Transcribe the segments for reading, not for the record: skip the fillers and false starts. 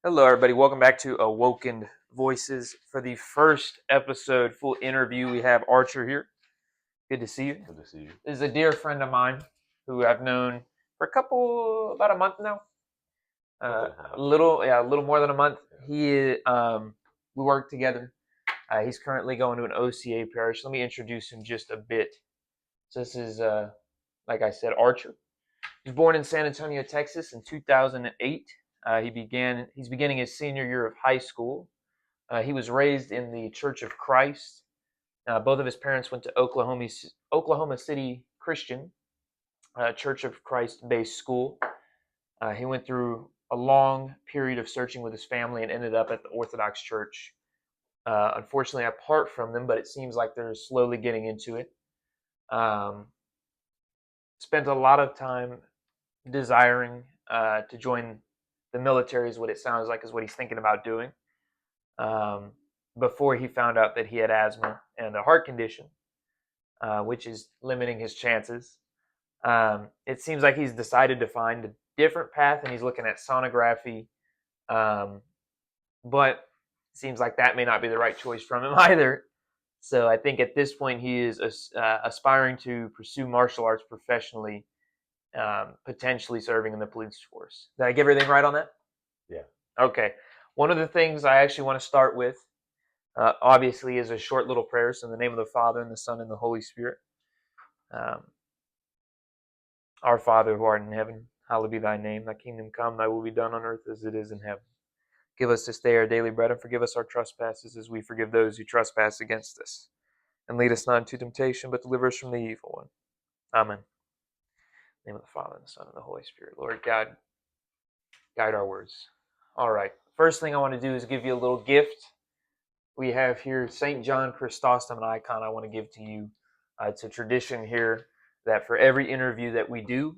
Hello, everybody. Welcome back to Awoken Voices. For the first episode, full interview, we have Archer here. Good to see you. Good to see you. This is a dear friend of mine who I've known for about a month now. A little more than a month. We work together. He's currently going to an OCA parish. Let me introduce him just a bit. So this is, like I said, Archer. He was born in San Antonio, Texas, in 2008. He's beginning his senior year of high school. He was raised in the Church of Christ. Both of his parents went to Oklahoma City Christian Church of Christ based school. He went through a long period of searching with his family and ended up at the Orthodox Church. Unfortunately, apart from them, but it seems like they're slowly getting into it. Spent a lot of time desiring to join the military, is what it sounds like, is what he's thinking about doing. Before he found out that he had asthma and a heart condition, which is limiting his chances. It seems like he's decided to find a different path, and he's looking at sonography. But it seems like that may not be the right choice from him either. So I think at this point he is aspiring to pursue martial arts professionally, potentially serving in the police force. Did I get everything right on that? Yeah. Okay. One of the things I actually want to start with, obviously, is a short little prayer. So in the name of the Father, and the Son, and the Holy Spirit. Our Father, who art in heaven, hallowed be thy name. Thy kingdom come, thy will be done on earth as it is in heaven. Give us this day our daily bread, and forgive us our trespasses as we forgive those who trespass against us. And lead us not into temptation, but deliver us from the evil one. Amen. In the name of the Father, and the Son, and the Holy Spirit. Lord God, guide our words. All right. First thing I want to do is give you a little gift. We have here St. John Chrysostom, an icon I want to give to you. It's a tradition here that for every interview that we do,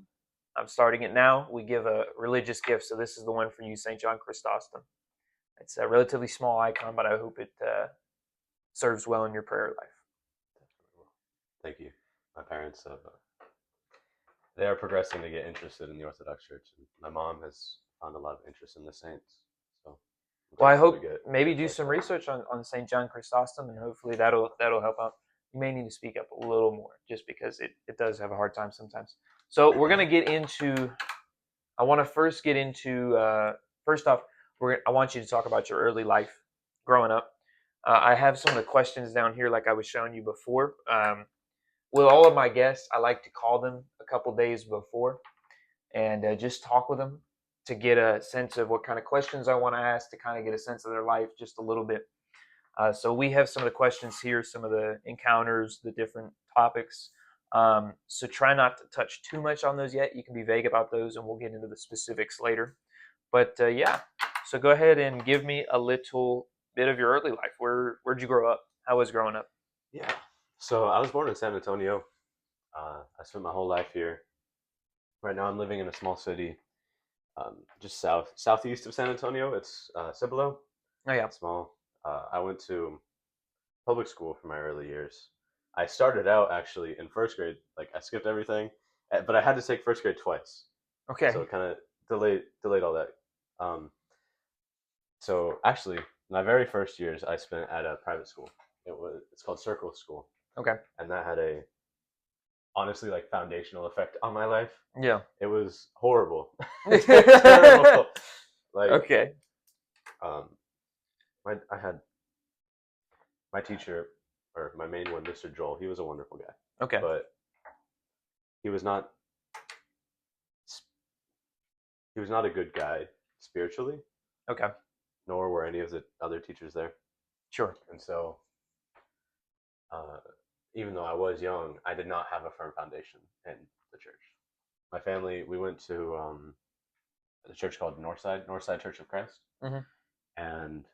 I'm starting it now, we give a religious gift. So this is the one for you, St. John Chrysostom. It's a relatively small icon, but I hope it serves well in your prayer life. Thank you. My parents they are progressing to get interested in the Orthodox Church, and my mom has found a lot of interest in the saints. So, well, I hope maybe do some research on St. John Chrysostom, and hopefully that'll help out. You may need to speak up a little more, just because it does have a hard time sometimes. So we're gonna get into. I want to first get into. First off, I want you to talk about your early life, growing up. I have some of the questions down here, like I was showing you before. With all of my guests, I like to call them a couple days before and just talk with them to get a sense of what kind of questions I want to ask, to kind of get a sense of their life just a little bit. So we have some of the questions here, some of the encounters, the different topics. So try not to touch too much on those yet. You can be vague about those, and we'll get into the specifics later. But yeah, so go ahead and give me a little bit of your early life. Where'd you grow up? How was growing up? Yeah. So I was born in San Antonio. I spent my whole life here. Right now I'm living in a small city, just southeast of San Antonio. It's Cibolo. Oh yeah. Small. I went to public school for my early years. I started out actually in first grade. Like I skipped everything, but I had to take first grade twice. Okay. So it kind of delayed all that. Um, so actually, my very first years I spent at a private school. It's called Circle School, Okay. and that had a honestly like foundational effect on my life. Yeah. It was horrible. Terrible. Like Okay. um, I had my teacher, or my main one, Mr. Joel. He was a wonderful guy. Okay. But he was not a good guy spiritually. Okay. Nor were any of the other teachers there. Sure. And so, uh, even though I was young, I did not have a firm foundation in the church. My family, we went to the church called Northside Church of Christ, and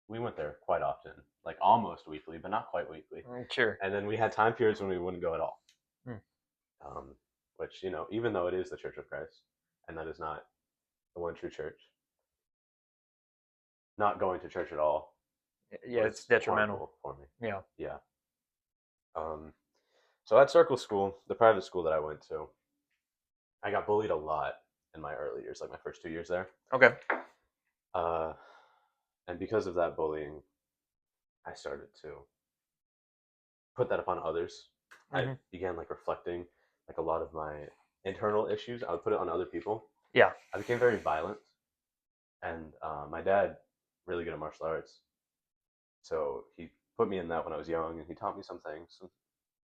we went there quite often, like almost weekly, but not quite weekly. Sure. And then we had time periods when we wouldn't go at all. Hmm. Which, even though it is the Church of Christ, and that is not the one true church, not going to church at all, yeah, it's detrimental for me. Yeah. So at Circle School, the private school that I went to, I got bullied a lot in my early years, like my first 2 years there. Okay. And because of that bullying, I started to put that upon others. I began like reflecting like a lot of my internal issues. I would put it on other people. Yeah. I became very violent, and my dad really good at martial arts, so he put me in that when I was young, and he taught me some things, some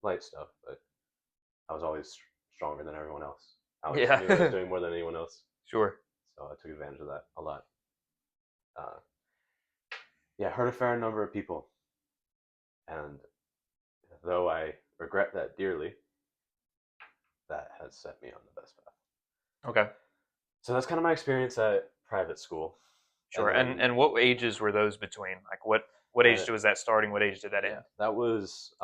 light stuff, but I was always stronger than everyone else. I always Yeah. knew I was doing more than anyone else, Sure. so I took advantage of that a lot. Uh, yeah, hurt a fair number of people, and though I regret that dearly, that has set me on the best path. Okay. So that's kind of my experience at private school. Sure. And then, And what ages were those between? Like what age Uh, was that starting? What age did that end? that was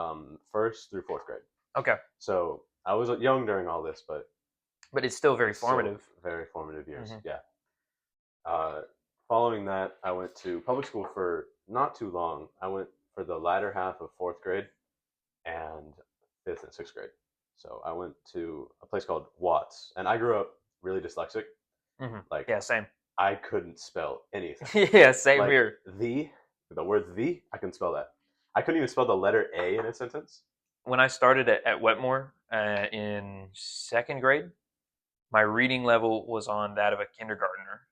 first through fourth grade. Okay. So I was young during all this, but But it's still very still formative. very formative years. Mhm. Yeah. Following that, I went to public school for not too long. I went for the latter half of fourth grade and fifth and sixth grade. So I went to a place called Watts, and I grew up really dyslexic. Like Yeah, same. I couldn't spell anything. Yeah, same Like here. the word the, I can spell that. I couldn't even spell the letter A in a sentence. When I started at Wetmore in second grade, my reading level was on that of a kindergartner.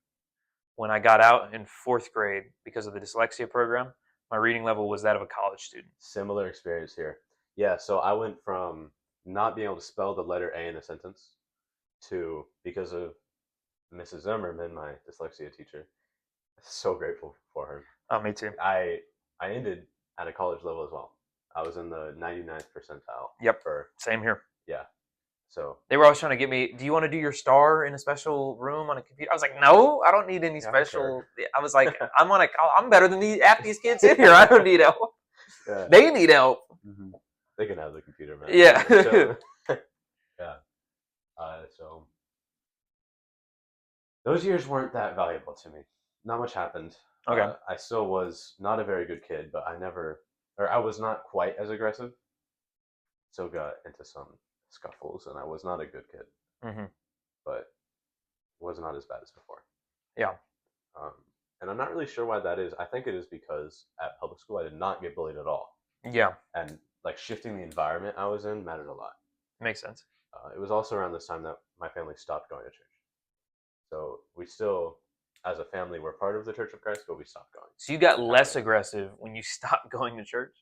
When I got out in fourth grade, because of the dyslexia program, my reading level was that of a college student. Similar experience here. Yeah, so I went from not being able to spell the letter A in a sentence to, because of Mrs. Zimmerman, my dyslexia teacher, so grateful for her. Oh, me too. I ended at a college level as well. I was in the 99th percentile. Yep. For, Same here. yeah. So They were always trying to get me, do you want to do your star in a special room on a computer? I was like, no, I don't need any Yeah, special. sure. I was like, I'm better than half these kids in here. I don't need help. yeah. They need help. They can have the computer, man. Yeah. So, yeah. So those years weren't that valuable to me. Not much happened. Okay. I still was not a very good kid, but I was not quite as aggressive. Still got into some scuffles, and I was not a good kid, but was not as bad as before. Yeah. And I'm not really sure why that is. I think it is because at public school I did not get bullied at all, Yeah. and like shifting the environment I was in mattered a lot. Makes sense. It was also around this time that my family stopped going to church. So we still, as a family, were part of the Church of Christ, but we stopped going. So you got less aggressive when you stopped going to church?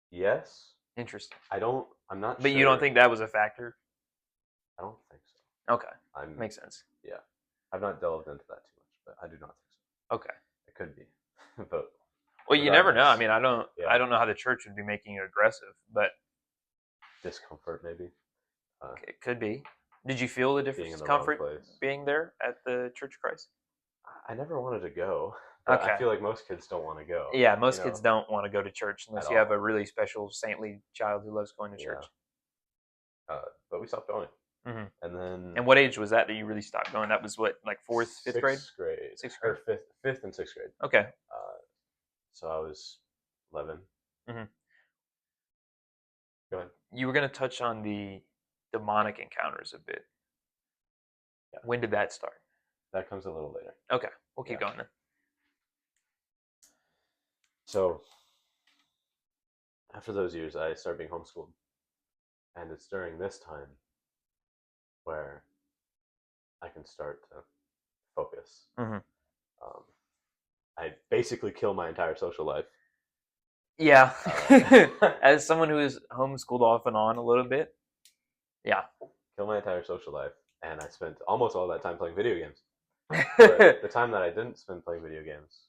Yes. Interesting. I'm not But sure. you don't think that was a factor? I don't think so. Okay. Makes sense. Yeah. I've not delved into that too much, but I do not think so. Okay. It could be. But well, you never know. I mean, Yeah. I don't know how the church would be making you aggressive, but discomfort maybe. it could be. Did you feel the Being in the discomfort wrong place. being there at the Church of Christ? I never wanted to go. But Okay. I feel like most kids don't want to go. Yeah, most kids don't want to go to church unless At you have all. a really special saintly child who loves going to church. But we stopped going. Mhm. And then. And what age was that you really stopped going? That was what, like fourth, fifth grade? Sixth grade. Sixth Or fifth and sixth grade. Okay. So I was 11. Mhm. Go ahead. You were going to touch on the demonic encounters a bit. Yeah. When did that start? That comes a little later. Okay, we'll keep Yeah. going then. So after those years, I started being homeschooled. And it's during this time where I can start to focus. Mhm. I basically kill my entire social life. Yeah, as someone who is homeschooled off and on a little bit, yeah. Kill my entire social life. And I spent almost all that time playing video games. But the time that I didn't spend playing video games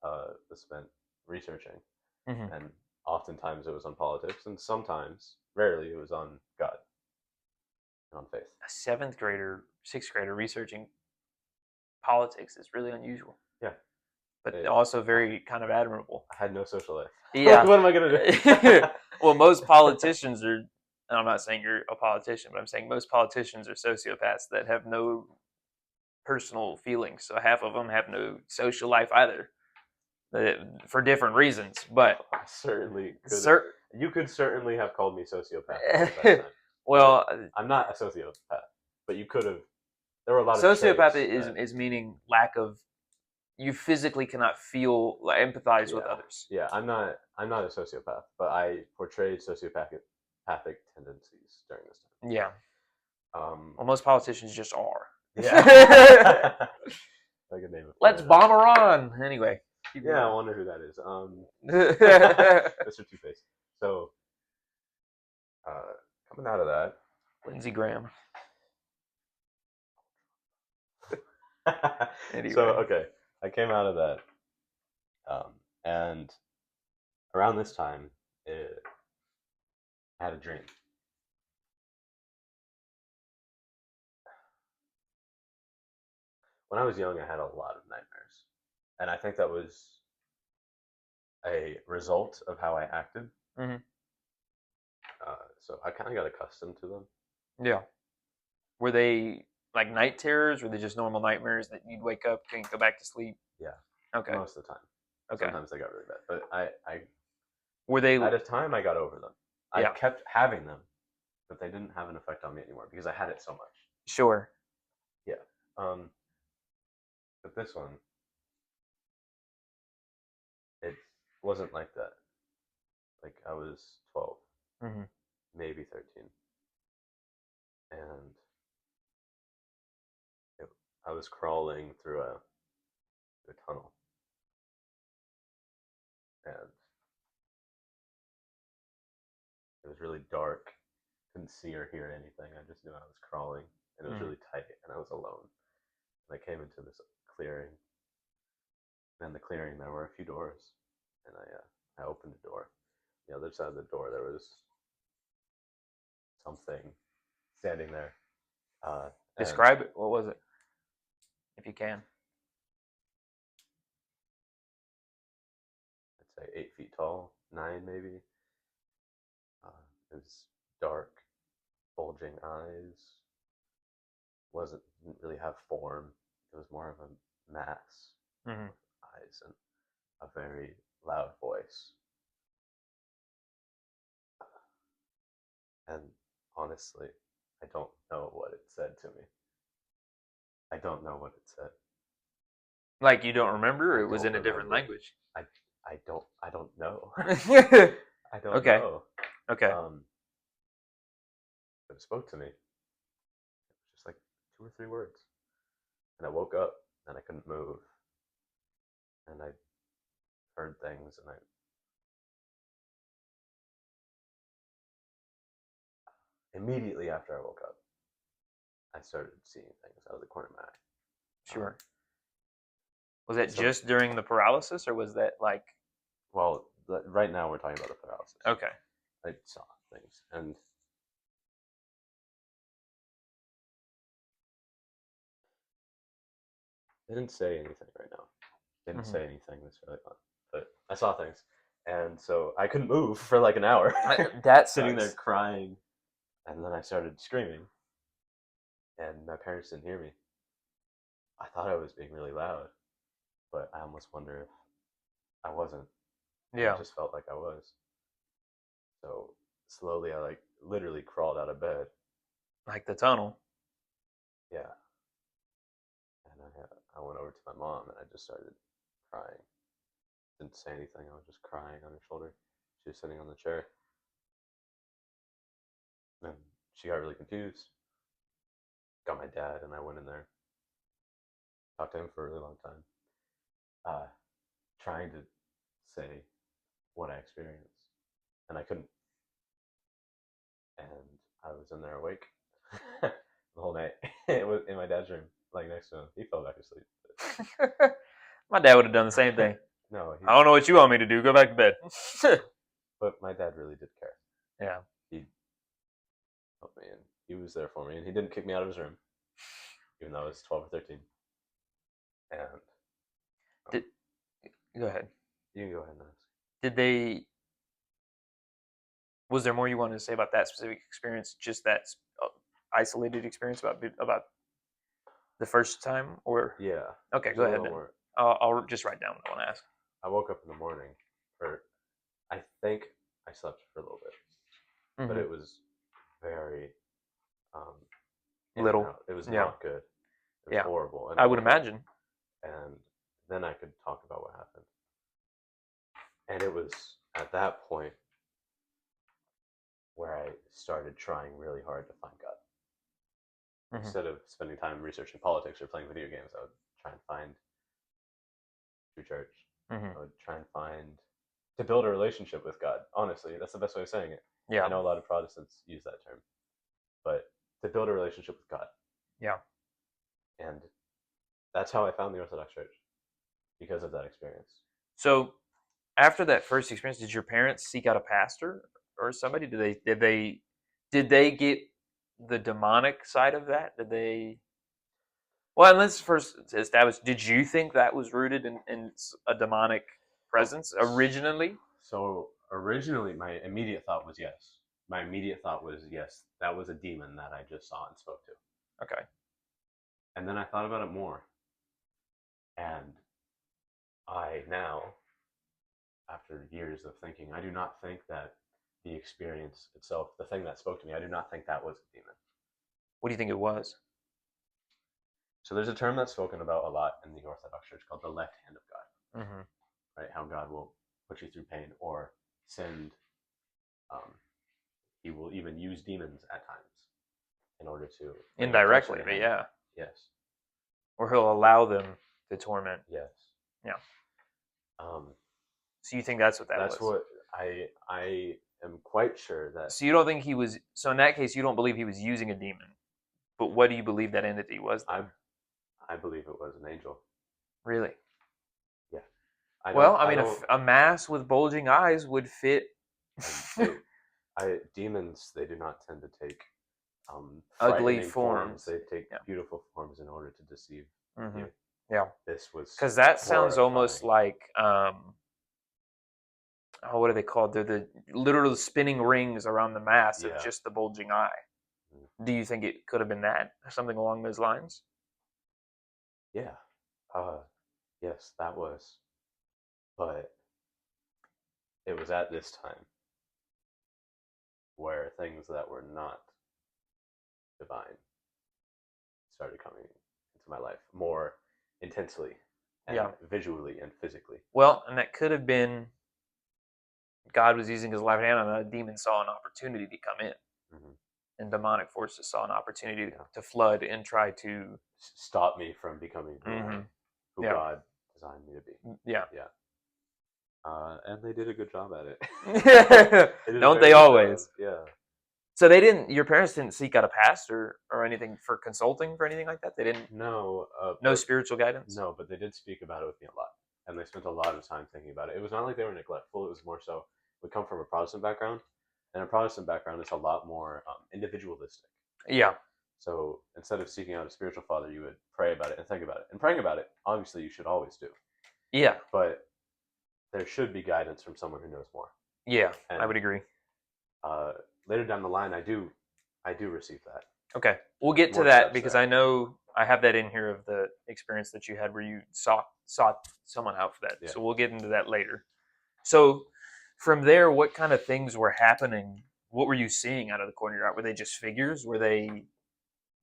was spent researching. And oftentimes it was on politics, and sometimes, rarely, it was on God and on faith. A seventh grader, sixth grader researching politics is really unusual. Yeah. But also very kind of admirable. I had no social life. Yeah. What am I going to do? Well, most politicians are, and I'm not saying you're a politician, but I'm saying most politicians are sociopaths that have no personal feelings. So half of them have no social life either, for different reasons. But I certainly could. You could certainly have called me sociopath at that time. Well, I'm not a sociopath, but you could have there were a lot of Sociopath traits is meaning lack of, you physically cannot feel, like, empathize with yeah, others. yeah. I'm not a sociopath, but I portrayed sociopathic tendencies during this Yeah. time. Well, most politicians just are. Yeah. I could name a few Let's right now. bomb Iran. Anyway. Yeah, I wonder who that is. Lindsey Mr. Two Face. So, coming out of that, Graham. Anyway. So okay, I came out of that, and around this time, I had a dream. When I was young, I had a lot of nightmares, and I think that was a result of how I acted. Mhm. So I kind of got accustomed to them. Yeah. Were they like night terrors? Or were they just normal nightmares that you'd wake up, can't go back to sleep? Yeah. Okay. Most of the time. Okay. Sometimes they got really bad, but I Were they at a time I got over them. I Yeah. kept having them, but they didn't have an effect on me anymore because I had it so much. Sure. Yeah. But this one, it wasn't like that. Like I was 12, Mhm. maybe 13, and I was crawling through a tunnel, and it was really dark. Couldn't see or hear anything. I just knew I was crawling, and it was really tight, and I was alone. And I came into this clearing, and in the clearing there were a few doors, and I opened a door. The other side of the door there was something standing there. Describe it. What was it? If you can. I'd say 8 feet tall, 9 maybe. It was dark, bulging eyes. Didn't really have form. It was more of a mass Mhm. with eyes and a very loud voice. And honestly, I don't know what it said to me. I don't know what it said. Like you don't remember, or I it was don't in a different remember. language? I don't know. Okay. I don't know. Okay. But it spoke to me. It was just like 2 or 3 words. And I woke up and I couldn't move. And I heard things, and immediately after I woke up, I started seeing things out of the corner of my eye. Sure. Was that so- just during the paralysis, or was that like? Well, right now we're talking about the paralysis. Okay. I saw things, and they didn't say anything right now. They didn't say anything that's really fun, but I saw things, and so I couldn't move for like an hour. That Sitting there sucks. crying, and then I started screaming, and my parents didn't hear me. I thought I was being really loud, but I almost wonder if I wasn't. Yeah. It just felt like I was. So slowly, I like literally crawled out of bed. Like the tunnel. Yeah. And I went over to my mom and I just started crying. Didn't say anything. I was just crying on her shoulder. She was sitting on the chair. And she got really confused. Got my dad and I went in there. Talked to him for a really long time. Trying to say what I experienced. And I couldn't. And I was in there awake the whole night. It was in my dad's room, like next to him. He fell back asleep. My dad would have done the same thing. No, I don't know what you want me to do. Go back to bed. but my dad really did care. Yeah. He helped me, and he was there for me, and he didn't kick me out of his room, even though I was 12 or 13. And Go ahead. you can go ahead and ask. Did they? Was there more you wanted to say about that specific experience? Just that isolated experience about the first time, or? Yeah. Okay, go ahead then. I'll just write down what I want to ask. I woke up in the morning, I think I slept for a little bit, but it was very little. It was Yeah. not good. It was Yeah. horrible. And I would imagine. And then I could talk about what happened. And it was at that point where I started trying really hard to find God. Mm-hmm. Instead of spending time researching politics or playing video games, I would try and find true church. Mm-hmm. I would try and to build a relationship with God. Honestly, that's the best way of saying it. Yeah. I know a lot of Protestants use that term, but to build a relationship with God. Yeah. And that's how I found the Orthodox Church, because of that experience. So, after that first experience, did your parents seek out a pastor or somebody? Did they get the demonic side of that? Did they? Well, and let's first establish: did you think that was rooted in a demonic presence originally? So originally, my immediate thought was yes. My immediate thought was yes, that was a demon that I just saw and spoke to. Okay. And then I thought about it more, and I now, after years of thinking, I do not think that the experience itself, the thing that spoke to me, I do not think that was a demon. What do you think it was? So there's a term that's spoken about a lot in the Orthodox Church called the left hand of God, Mm-hmm. right? How God will put you through pain or send, he will even use demons at times in order to Indirectly, but yeah. Yes. Or he'll allow them to torment. Yes. Yeah. Um, So you think that's what that was? That's what I am quite sure that. So you don't think he was? So in that case, you don't believe he was using a demon. But what do you believe that entity was? Then? I believe it was an angel. Really? Yeah. A mass with bulging eyes would fit. Demons, they do not tend to take Ugly frightening forms. They take beautiful forms in order to deceive you. Yeah. This was because that sounds horrifying. almost like what are they called? They're the literal spinning rings around the mass of just the bulging eye. Do you think it could have been that? Something along those lines? Yeah. Yes, that was. But it was at this time where things that were not divine started coming into my life more intensely and visually and physically. Well, and that could have been God was using his left hand and a demon saw an opportunity to come in. Mm-hmm. And demonic forces saw an opportunity to flood and try to stop me from becoming who God designed me to be. Yeah. Yeah. And they did a good job at it. Don't they always? Yeah. So your parents didn't seek out a pastor or anything for consulting for anything like that? They didn't? No. No spiritual guidance? No, but they did speak about it with me a lot. And they spent a lot of time thinking about it. It was not like they were neglectful. It was more so, we come from a Protestant background. And a Protestant background is a lot more individualistic. Yeah. So instead of seeking out a spiritual father, you would pray about it and think about it. And praying about it, obviously, you should always do. Yeah. But there should be guidance from someone who knows more. Yeah, and, I would agree. Later down the line, I do receive that. Okay, we'll get to that because I know I have that in here of the experience that you had where you sought someone out for that. Yeah. So we'll get into that later. So from there, what kind of things were happening? What were you seeing out of the corner of your eye? Were they just figures? Were they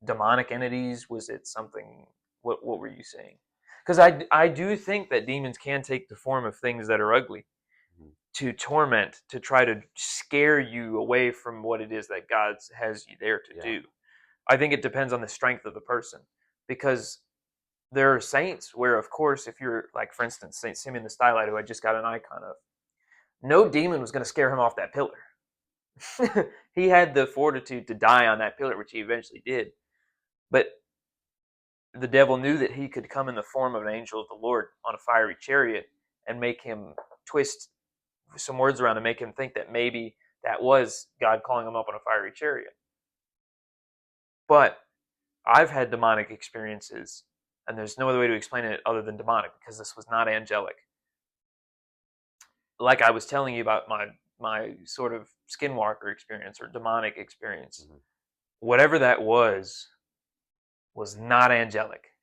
demonic entities? Was it something? What were you seeing? Because I do think that demons can take the form of things that are ugly to torment, to try to scare you away from what it is that God has you there to do. I think it depends on the strength of the person, because there are saints where, of course, if you're like, for instance, Saint Simeon the Stylite, who I just got an icon of, no demon was going to scare him off that pillar. He had the fortitude to die on that pillar, which he eventually did. But the devil knew that he could come in the form of an angel of the Lord on a fiery chariot and make him twist some words around and make him think that maybe that was God calling him up on a fiery chariot. But I've had demonic experiences, and there's no other way to explain it other than demonic, because this was not angelic. Like I was telling you about my sort of skinwalker experience or demonic experience. Mm-hmm. Whatever that was not angelic.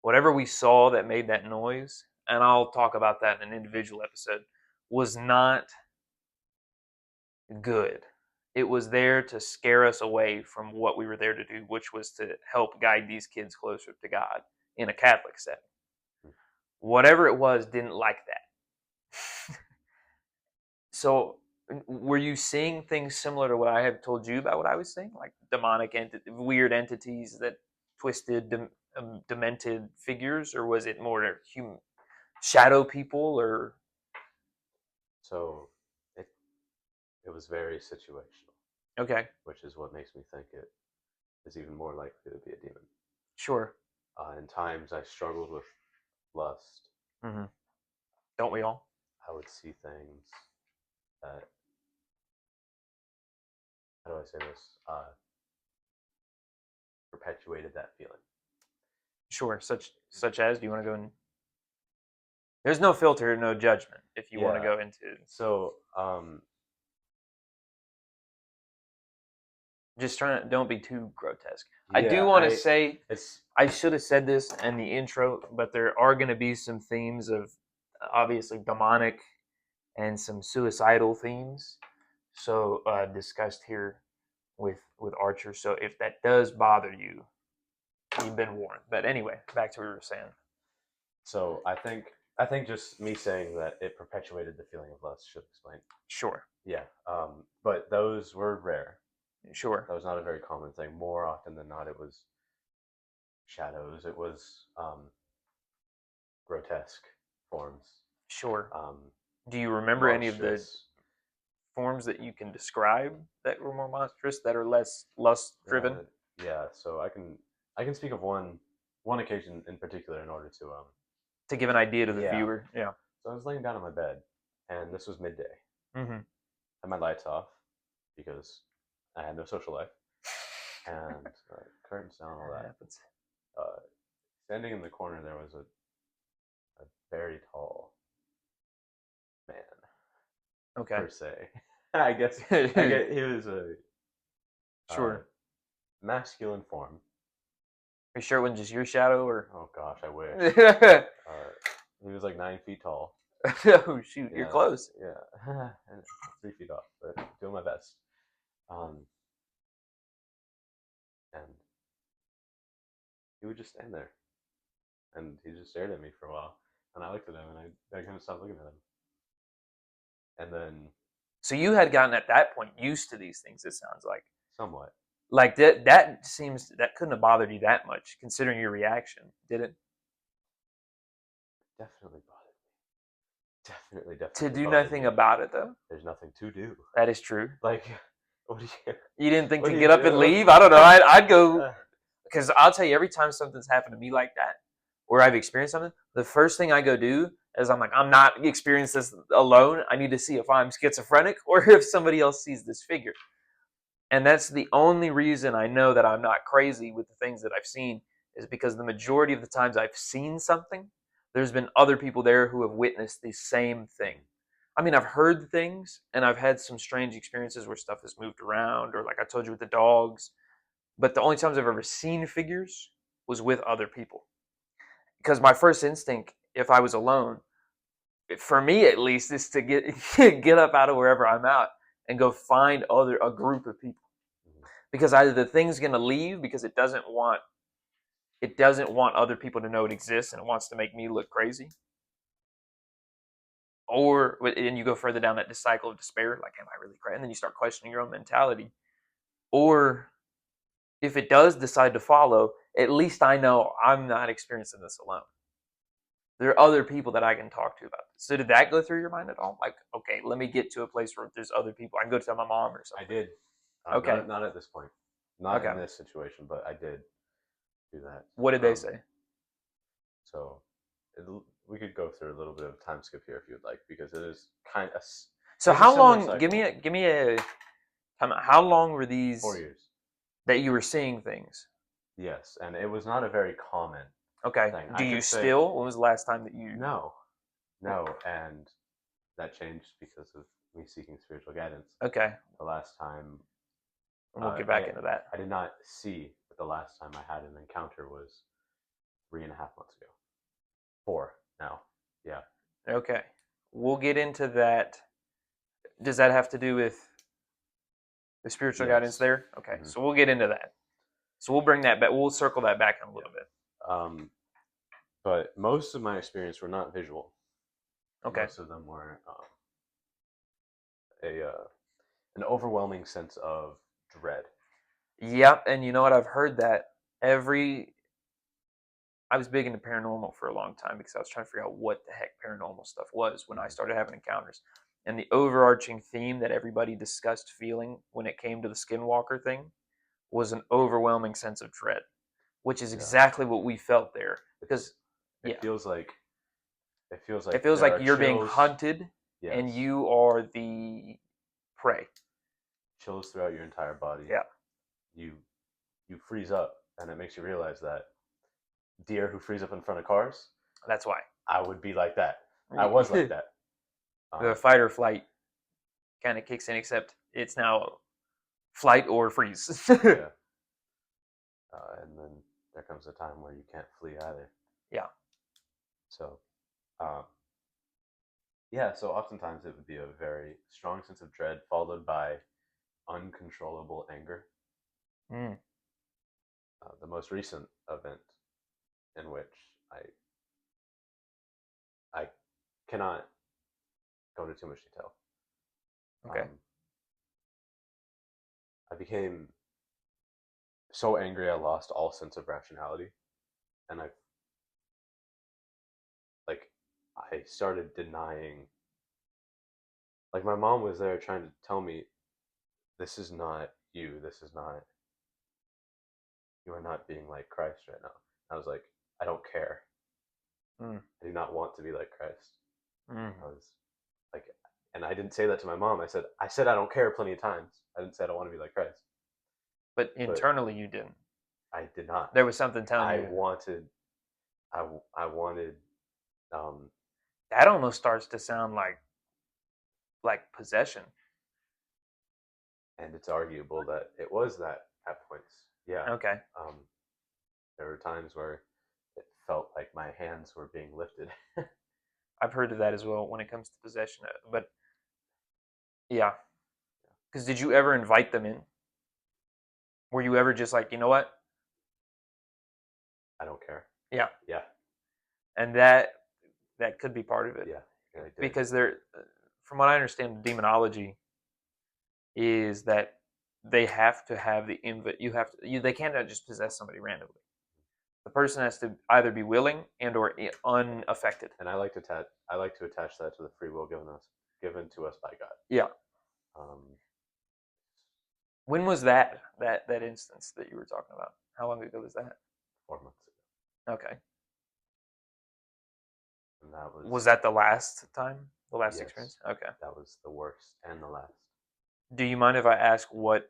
Whatever we saw that made that noise, and I'll talk about that in an individual episode, was not good. it was there to scare us away from what we were there to do, which was to help guide these kids closer to God in a Catholic setting. Whatever it was, didn't like that. So, were you seeing things similar to what I have told you about what I was seeing, like demonic weird entities that twisted, demented figures, or was it more human shadow people, or So it was very situational, okay, which is what makes me think it is even more likely to be a demon. sure, In times I struggled with lust, hmm don't we all? I would see things that, how do I say this, perpetuated that feeling. Sure, such as, do you want to go in? There's no filter, no judgment. If you want to Yeah. go into, So, just trying to don't be too grotesque. I do yeah, want to say it's I should have said this in the intro, but there are going to be some themes of obviously demonic and some suicidal themes. So discussed here with Archer. So if that does bother you, you've been warned. But anyway, back to what we were saying. so I think just me saying that it perpetuated the feeling of lust should explain. Sure, Yeah. But those were rare. sure, That was not a very common thing. More often than not, it was shadows. It was grotesque forms. sure. Um, Do you remember any of the monstrous. forms that you can describe that were more monstrous, that are less lust driven? Yeah. So I can speak of one occasion in particular in order to To give an idea to the yeah. viewer. Yeah. So I was laying down on my bed, and this was midday. Mm-hmm. Had my lights off because I had no social life, and curtains down, all That that. happens. Standing in the corner, there was a very tall man, Okay. per se. I guess he was a Sure. masculine form. Are you sure it wasn't just your shadow, or? Oh gosh, I wish. Oh He was like 9 feet tall. shoot, you're Yeah, close. yeah, 3 feet off, but doing my best. Um, and he would just stand there, and he just stared at me for a while, and I looked at him, and I kind of stopped looking at him, and then So you had gotten at that point used to these things. It sounds somewhat like that seems that couldn't have bothered you that much, considering your reaction, did it? definitely bothered me. To Definitely do bothered nothing me. about it though. There's nothing to do. That is true. Like, what do you? You didn't think What to do you get up and do? leave? I don't know. I'd go because I'll tell you every time something's happened to me like that, or I've experienced something, the first thing I go do is I'm like, I'm not experiencing this alone. I need to see if I'm schizophrenic or if somebody else sees this figure. And that's the only reason I know that I'm not crazy with the things that I've seen, is because the majority of the times I've seen something, there's been other people there who have witnessed the same thing. I mean, I've heard things and I've had some strange experiences where stuff has moved around, or like I told you with the dogs. But the only times I've ever seen figures was with other people. Because my first instinct, if I was alone, for me at least, is to get get up out of wherever I'm at and go find a group of people, because either the thing's going to leave because it doesn't want other people to know it exists and it wants to make me look crazy, or and you go further down that cycle of despair, like, am I really crazy? And then you start questioning your own mentality. Or if it does decide to follow, at least I know I'm not experiencing this alone. There are other people that I can talk to about this. So did that go through your mind at all? Like, okay, let me get to a place where there's other people. I can go tell my mom or I something. did. Okay. Not at this point. Not Okay. in this situation, but I did do that. What did they say? So it, we could go through a little bit of time skip here if you'd like, because it is kind of. So It's a how similar long? cycle. Give me a. How long were these 4 years. that you were seeing things? Yes, and it was not a very common Okay. thing. Do I you could say still? When was the last time that you? no, and that changed because of me seeking spiritual guidance. Okay. The last time And we'll get back into that. I did not see, but the last time I had an encounter was 3.5 months ago. 4 now. Yeah. Okay. We'll get into that. Does that have to do with The spiritual Yes. guidance there? Okay, Mhm. so we'll get into that. So we'll bring that back. We'll circle that back in a little bit. But most of my experience were not visual. Okay. Most of them were an overwhelming sense of dread. Yep, and you know what? I've heard that I was big into paranormal for a long time because I was trying to figure out what the heck paranormal stuff was when I started having encounters. And the overarching theme that everybody discussed feeling when it came to the Skinwalker thing was an overwhelming sense of dread, which is Yeah. exactly what we felt there. Because It yeah, feels like it feels there like are you're being chills. hunted and Yes. you are the prey. Chills throughout your entire body. Yeah, You freeze up, and it makes you realize that deer who freeze up in front of cars, that's why. I would be like that. I was like that. The fight or flight kind of kicks in, except it's now flight or freeze. Yeah. And then there comes a time where you can't flee either. Yeah. So, yeah, so oftentimes it would be a very strong sense of dread followed by uncontrollable anger. Mm. The most recent event in which I cannot go into too much detail. Okay. I became so angry I lost all sense of rationality, and I started denying. Like my mom was there trying to tell me, "This is not you. This is not. You are not being like Christ right now." I was like, "I don't care. Mm. I do not want to be like Christ." Mm. I was like, and I didn't say that to my mom. I said I don't care plenty of times. I didn't say I don't want to be like Christ. But internally, you didn't. I did not. There was something telling I you. wanted. I wanted. That almost starts to sound like possession. And it's arguable that it was that at points. Yeah. Okay. There were times where it felt like my hands were being lifted. I've heard of that as well when it comes to possession. But yeah, because did you ever invite them in? Were you ever just like, you know what? I don't care. Yeah. Yeah. And that could be part of it. Yeah. Because from what I understand, demonology is that they have to have the invite. They can't just possess somebody randomly. The person has to either be willing and or unaffected. And I like to attach that to the free will given to us by God. Yeah. When was that instance that you were talking about? How long ago was that? 4 months ago. Okay. And that was that the last time? The last yes, experience? Okay. That was the worst and the last. Do you mind if I ask what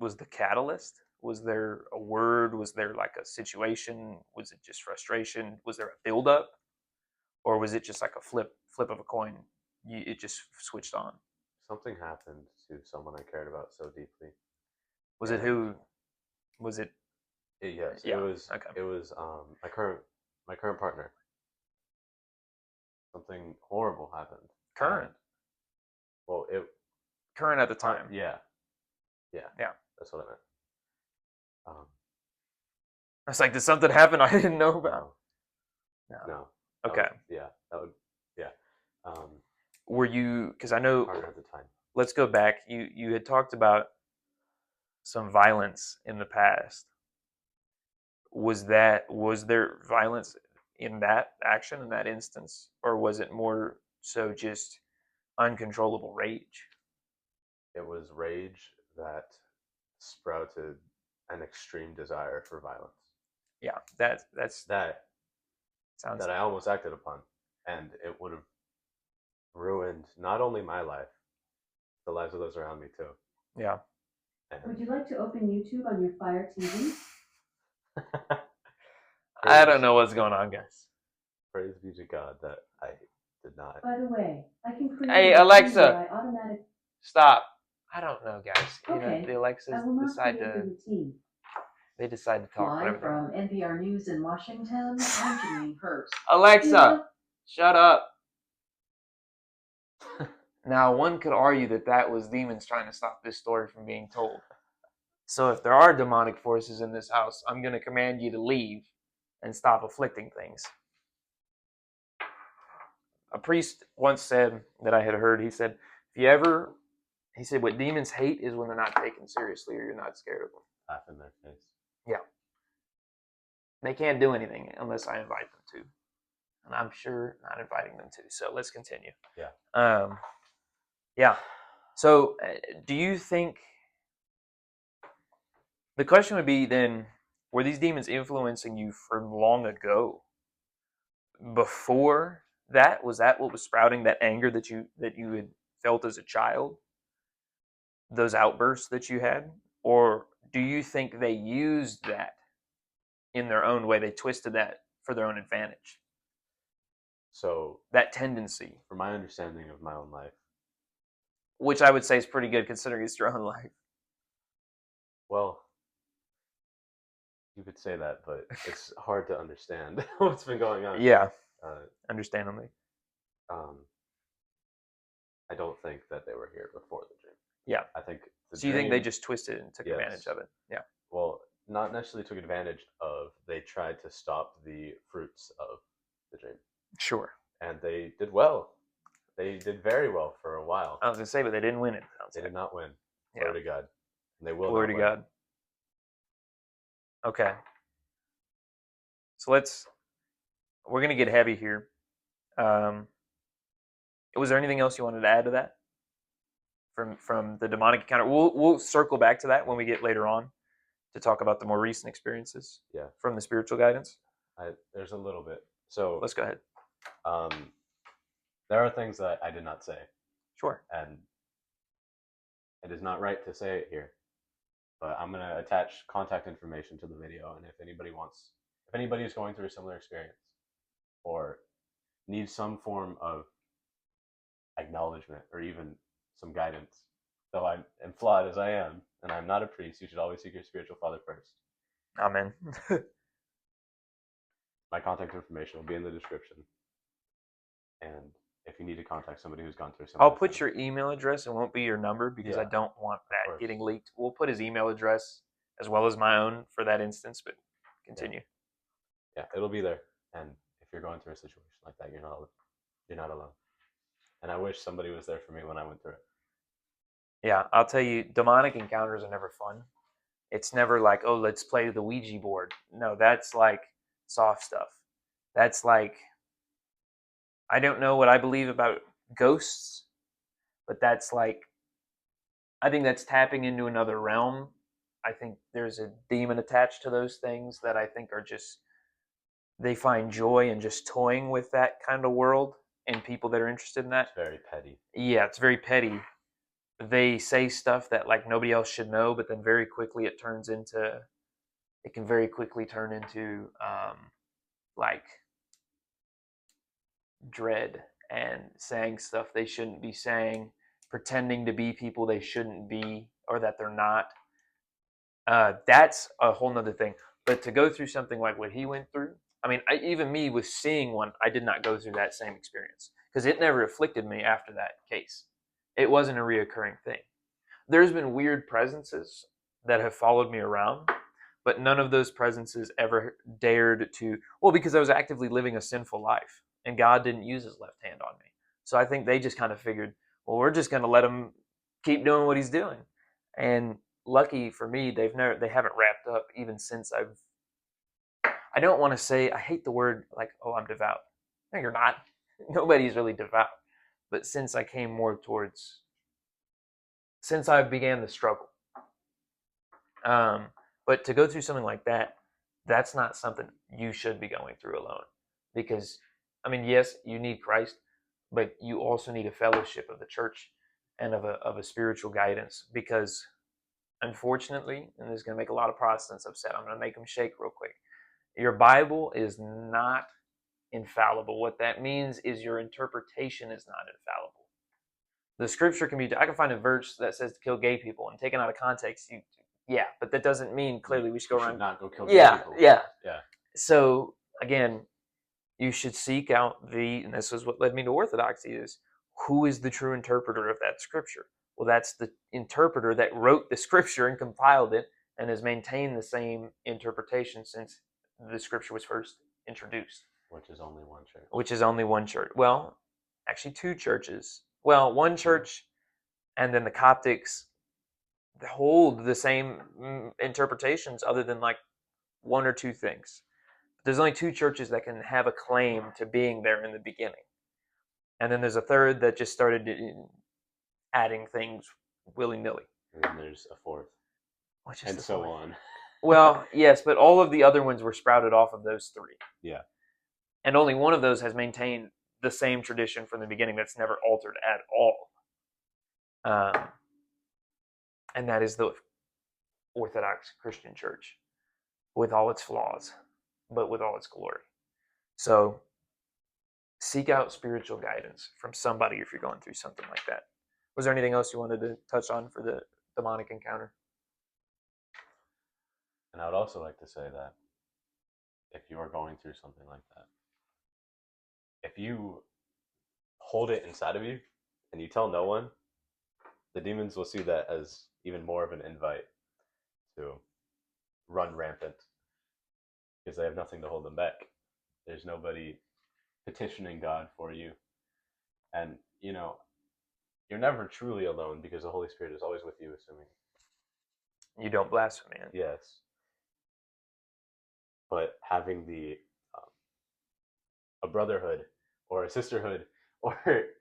was the catalyst? Was there a word? Was there like a situation? Was it just frustration? Was there a buildup? Or was it just like a flip of a coin? It just switched on. Something happened to someone I cared about so deeply. Was it who? Was it? Yes, yeah. It was. Okay. It was my current partner. Something horrible happened. Current. Well, current at the time. Yeah. Yeah. That's what I meant. I was like, did something happen I didn't know about? No. Okay. That would. Yeah. Were you? Because I know. Partner at the time. Let's go back. You had talked about some violence in the past. Was there violence in that action, in that instance, or was it more so just uncontrollable rage? It was rage that sprouted an extreme desire for violence. Yeah, that sounds that I almost acted upon, and it would have ruined not only my life, the lives of those around me too. Yeah. Would you like to open YouTube on your Fire TV? I don't know what's going on, guys. Praise be to God that I did not. By the way, I can create. Hey Alexa, stop. I don't know, guys. Okay. The Alexas decide to. They decide to talk. Live from NPR News in Washington, I'm Janine Hurst. Alexa, shut up. Now, one could argue that that was demons trying to stop this story from being told. So if there are demonic forces in this house, I'm going to command you to leave and stop afflicting things. A priest once said that I had heard, he said, what demons hate is when they're not taken seriously or you're not scared of them. Laugh in their face. Yeah. They can't do anything unless I invite them to. And I'm sure not inviting them to. So let's continue. Yeah. Yeah. So do you think, the question would be then, were these demons influencing you from long ago? Before that? Was that what was sprouting that anger that you had felt as a child? Those outbursts that you had? Or do you think they used that in their own way? They twisted that for their own advantage? So that tendency, from my understanding of my own life, which I would say is pretty good considering it's your own life. Well, you could say that, but it's hard to understand what's been going on. Yeah, understandably. I don't think that they were here before the dream. Yeah. I think So you think they just twisted it and took advantage of it? Yeah. Well, not necessarily took advantage of, they tried to stop the fruits of the dream. Sure. And they did well. They did very well for a while. I was going to say, but they didn't win it. They did not win. Yeah. Glory to God. And they will Glory to God. Okay. So we're going to get heavy here. Was there anything else you wanted to add to that? From the demonic encounter? We'll circle back to that when we get later on to talk about the more recent experiences. Yeah. From the spiritual guidance. There's a little bit. So let's go ahead. There are things that I did not say. Sure. And it is not right to say it here. But I'm going to attach contact information to the video, and if anybody is going through a similar experience or needs some form of acknowledgement or even some guidance, though I am flawed as I am, and I'm not a priest, you should always seek your spiritual father first. Amen. My contact information will be in the description. And if you need to contact somebody who's gone through something, I'll put your email address. It won't be your number because I don't want that getting leaked. We'll put his email address as well as my own for that instance, but continue. Yeah, it'll be there. And if you're going through a situation like that, you're not alone. And I wish somebody was there for me when I went through it. Yeah, I'll tell you, demonic encounters are never fun. It's never like, oh, let's play the Ouija board. No, that's like soft stuff. That's like, I don't know what I believe about ghosts, but that's like, I think that's tapping into another realm. I think there's a demon attached to those things that I think are just, they find joy in just toying with that kind of world and people that are interested in that. It's very petty. Yeah, it's very petty. They say stuff that like nobody else should know, but then very quickly it can very quickly turn into like dread and saying stuff they shouldn't be saying, pretending to be people they shouldn't be or that they're not. That's a whole nother thing. But to go through something like what he went through, I mean, even me with seeing one, I did not go through that same experience because it never afflicted me after that case. It wasn't a reoccurring thing. There's been weird presences that have followed me around, but none of those presences ever dared to, well, because I was actively living a sinful life and God didn't use his left hand on me. So I think they just kind of figured, well, we're just going to let him keep doing what he's doing. And lucky for me, they haven't wrapped up even since I don't want to say, I hate the word like, oh, I'm devout. No, you're not. Nobody's really devout. But since I came more towards, since I began the struggle. But to go through something like that, that's not something you should be going through alone. Because, I mean, yes, you need Christ, but you also need a fellowship of the church and of a spiritual guidance. Because, unfortunately, and this is going to make a lot of Protestants upset, I'm going to make them shake real quick. Your Bible is not infallible. What that means is your interpretation is not infallible. The scripture can be, I can find a verse that says to kill gay people, and taken out of context, but that doesn't mean clearly we should go around. Not go kill gay people. Yeah. Yeah. So again, you should seek out and this is what led me to orthodoxy, is who is the true interpreter of that scripture? Well, that's the interpreter that wrote the scripture and compiled it and has maintained the same interpretation since the scripture was first introduced. Which is only one church. Which is only one church. Well, actually, two churches. Well, one church, and then the Coptics hold the same interpretations, other than like one or two things. There's only two churches that can have a claim to being there in the beginning. And then there's a third that just started adding things willy-nilly. And then there's a fourth. Which is and so on. Well, yes, but all of the other ones were sprouted off of those three. Yeah. And only one of those has maintained the same tradition from the beginning that's never altered at all. And that is the Orthodox Christian Church, with all its flaws, but with all its glory. So seek out spiritual guidance from somebody if you're going through something like that. Was there anything else you wanted to touch on for the demonic encounter? And I would also like to say that if you are going through something like that, if you hold it inside of you and you tell no one, the demons will see that as even more of an invite to run rampant, because they have nothing to hold them back. There's nobody petitioning God for you. And, you know, you're never truly alone because the Holy Spirit is always with you, assuming you don't blaspheme, man. Yes. But having a brotherhood or a sisterhood, or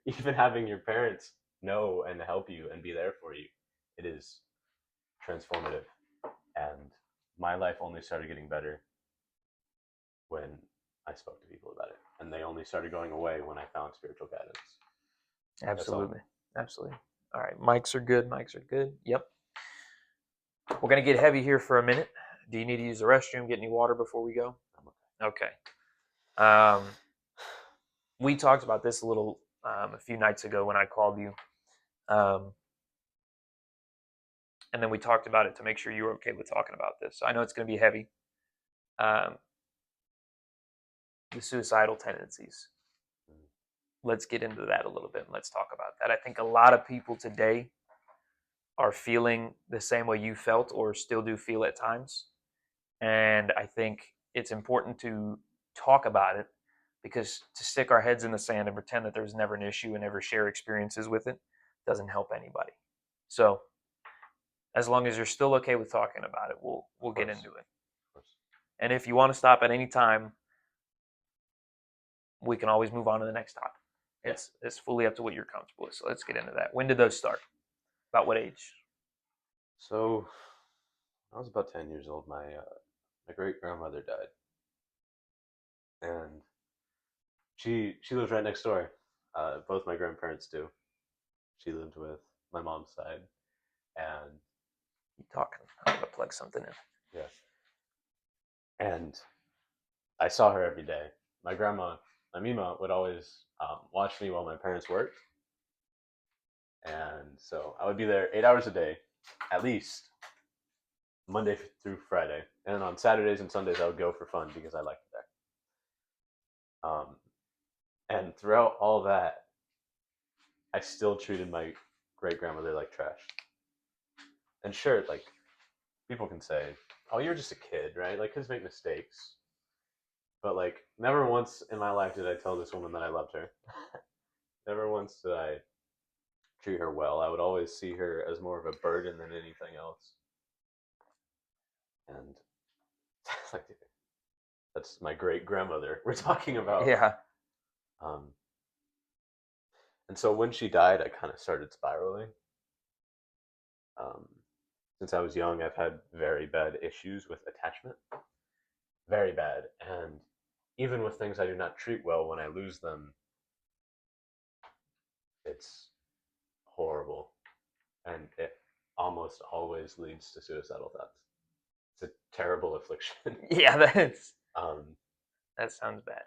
even having your parents know and help you and be there for you, it is transformative. And my life only started getting better when I spoke to people about it, and they only started going away when I found spiritual guidance. Absolutely. Absolutely. All right, mics are good. Mics are good. Yep. We're going to get heavy here for a minute. Do you need to use the restroom, get any water before we go? Okay. We talked about this a little a few nights ago when I called you. And then we talked about it to make sure you were okay with talking about this. So I know it's going to be heavy. The suicidal tendencies. Let's get into that a little bit and let's talk about that. I think a lot of people today are feeling the same way you felt or still do feel at times. And I think it's important to talk about it, because to stick our heads in the sand and pretend that there's never an issue and never share experiences with it doesn't help anybody. So as long as you're still okay with talking about it, we'll get into it. And if you want to stop at any time, we can always move on to the next topic. It's fully up to what you're comfortable with. So let's get into that. When did those start? About what age? So I was about 10 years old. My great-grandmother died. And she lives right next door. Both my grandparents do. She lived with my mom's side. And You talking? I'm gonna plug something in. yeah. And I saw her every day. My grandma, my Mima, would always watch me while my parents worked. And so I would be there 8 hours a day, at least, Monday through Friday. And then on Saturdays and Sundays, I would go for fun because I liked it there. And throughout all that, I still treated my great-grandmother like trash. And sure, like, people can say, oh, you're just a kid, right? Like, kids make mistakes. But, like, never once in my life did I tell this woman that I loved her. Never once did I treat her well. I would always see her as more of a burden than anything else. And like, that's my great-grandmother we're talking about. Yeah. And so when she died, I kind of started spiraling. Since I was young, I've had very bad issues with attachment. Very bad. And even with things I do not treat well, when I lose them, it's horrible. And it almost always leads to suicidal thoughts. It's a terrible affliction. Yeah, that sounds bad.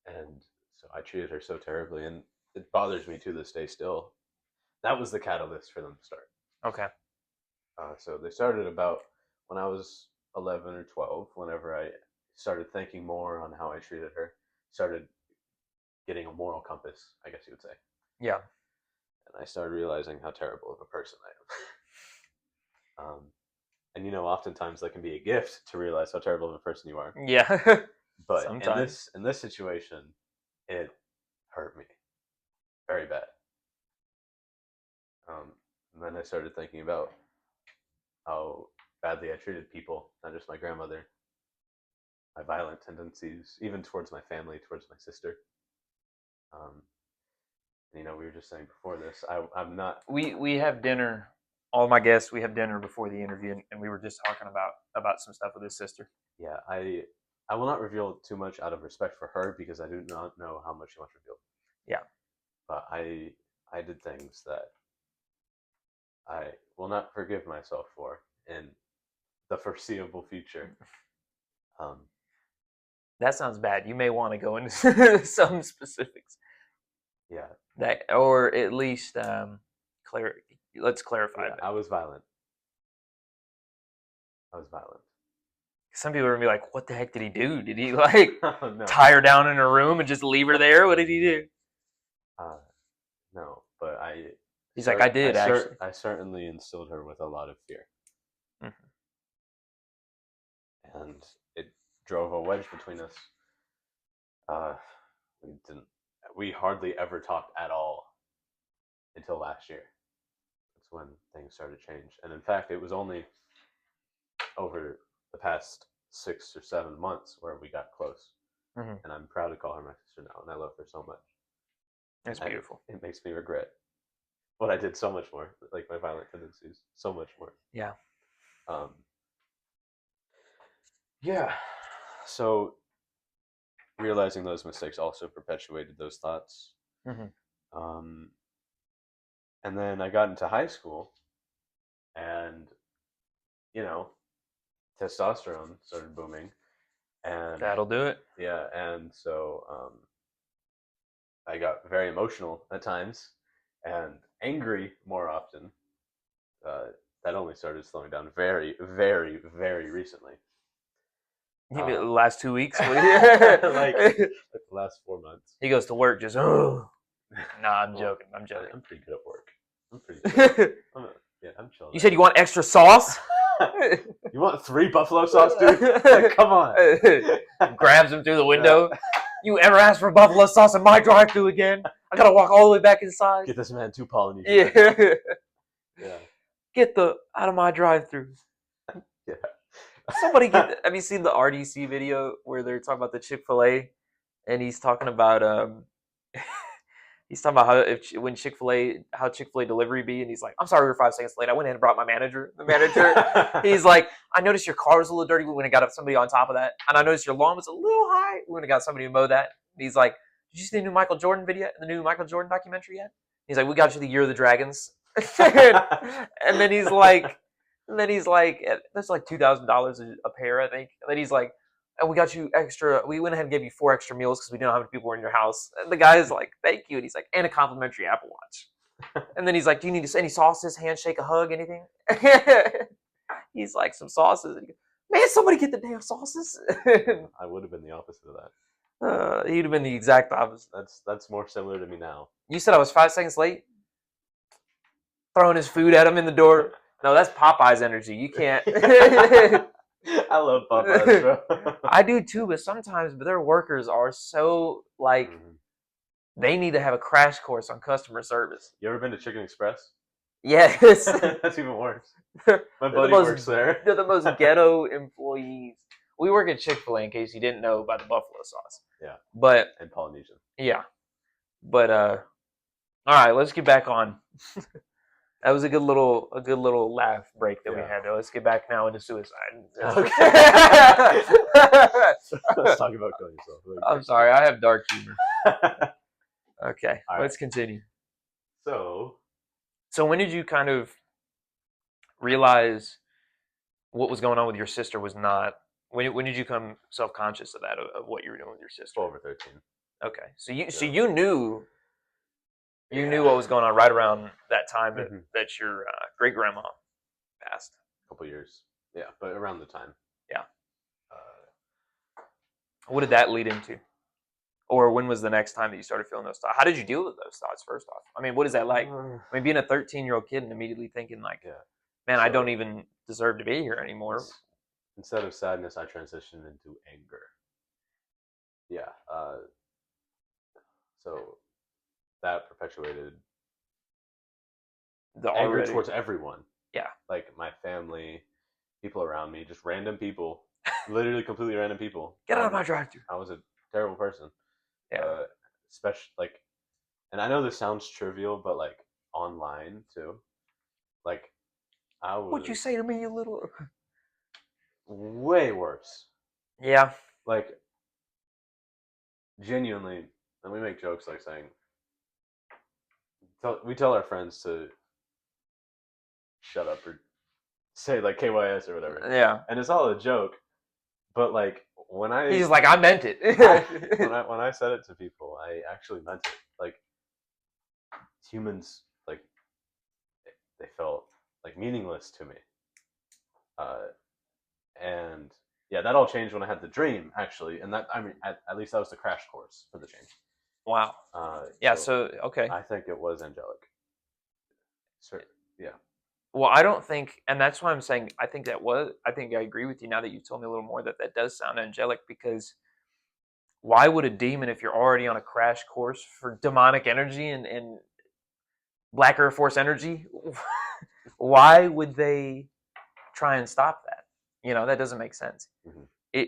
And so I treated her so terribly, and it bothers me to this day still. That was the catalyst for them to start. Okay. So they started about when I was 11 or 12, whenever I started thinking more on how I treated her, started getting a moral compass, I guess you would say. Yeah. And I started realizing how terrible of a person I am. And oftentimes that can be a gift to realize how terrible of a person you are. Yeah. But Sometimes. in this situation, it hurt me very bad. And then I started thinking about how badly I treated people, not just my grandmother, my violent tendencies, even towards my family, towards my sister. Um, we were just saying before this, I'm not. We have dinner. All my guests, we have dinner before the interview, and we were just talking about some stuff with his sister. Yeah, I will not reveal too much out of respect for her because I do not know how much she wants revealed. Yeah. But I did things that I will not forgive myself for in the foreseeable future. That sounds bad. You may want to go into some specifics. Yeah. That, or at least let's clarify that. I was violent. Some people are gonna be like, "What the heck did he do? Did he like Oh, no. tie her down in her room and just leave her there? What did he do?" No, but He's like, "I did actually." I certainly instilled her with a lot of fear, and it drove a wedge between us. We hardly ever talked at all until last year. That's when things started to change, and in fact, it was only over the past 6 or 7 months where we got close. And I'm proud to call her my sister now, and I love her so much. That's beautiful. It makes me regret what I did so much more, like my violent tendencies, so much more. Yeah. Yeah. So realizing those mistakes also perpetuated those thoughts. And then I got into high school, and testosterone started booming, and That'll do it. Yeah, and so I got very emotional at times and angry more often. That only started slowing down very, very, very recently. You mean the last 2 weeks? like the last 4 months. He goes to work just, oh. Nah, I'm joking. I'm joking. I'm pretty good at work. I'm pretty good. I'm chilling. You said you want extra sauce? You want 3 buffalo sauce, dude? Like, come on. Grabs him through the window. You ever ask for buffalo sauce in my drive-thru again? I gotta walk all the way back inside. Get this man 2 Polynesian. Yeah. Yeah. Get out of my drive-thru. Yeah. Have you seen the RDC video where they're talking about the Chick-fil-A, and he's talking about how Chick-fil-A delivery be, and he's like, "I'm sorry, we were 5 seconds late. I went in and brought my manager." The manager, he's like, "I noticed your car was a little dirty. We went and got somebody on top of that, and I noticed your lawn was a little high. We went and got somebody to mow that." And he's like, "Did you see the new Michael Jordan video? The new Michael Jordan documentary yet?" He's like, "We got you the Year of the Dragons," and then he's like, "That's like $2,000 a pair, I think." And then he's like, "And we got you extra. We went ahead and gave you 4 extra meals because we didn't know how many people were in your house." And the guy's like, "Thank you." And he's like, "And a complimentary Apple Watch." And then he's like, "Do you need any sauces, handshake, a hug, anything?" He's like, "Some sauces." And he goes, "Man, somebody get the damn sauces." I would have been the opposite of that. He'd have been the exact opposite. That's more similar to me now. You said I was 5 seconds late? Throwing his food at him in the door. No, that's Popeye's energy. You can't. I love Popeyes, bro. I do too, but sometimes their workers are so like they need to have a crash course on customer service. You ever been to Chicken Express? Yes. That's even worse. My buddy works there. They're the most ghetto employees. We work at Chick-fil-A, in case you didn't know, by the buffalo sauce. Yeah. But and Polynesian. Yeah. But all right, let's get back on. That was a good little laugh break that we had. Let's get back now into suicide. Okay. Let's talk about killing yourself. I'm sorry, I have dark humor. Okay, let's continue. So when did you kind of realize what was going on with your sister was not? When did you become self-conscious of that, of what you were doing with your sister? Over 13. Okay, so you knew. You knew what was going on right around that time that your great-grandma passed. A couple years. Yeah, but around the time. Yeah. What did that lead into? Or when was the next time that you started feeling those thoughts? How did you deal with those thoughts, first off? I mean, what is that like? I mean, being a 13-year-old kid and immediately thinking like, Yeah. man, I don't So- even deserve to be here anymore. Instead of sadness, I transitioned into anger. Yeah. So that perpetuated The anger already, towards everyone. Yeah. Like my family, people around me, just random people, literally completely random people. get out of my drive-through. I was a terrible person. Yeah. Especially like, and I know this sounds trivial, but like online too. Like I was What'd you say to me, you little? way worse. Yeah. Like genuinely, and we make jokes like saying, we tell our friends to shut up or say like KYS or whatever, Yeah. and it's all a joke. But like when I He's like, I meant it. when I said it to people, I actually meant it. Like humans, like they felt like meaningless to me. And yeah, that all changed when I had the dream, actually. And that, I mean, at least that was the crash course for the change. Wow. Yeah. So So okay. I think it was angelic. Sure. Yeah. Well, I don't think, and that's why I'm saying I think I think I agree with you now that you've told me a little more that does sound angelic, because why would a demon, if you're already on a crash course for demonic energy and Black Earth Force energy, why would they try and stop that? You know, that doesn't make sense. Mm-hmm.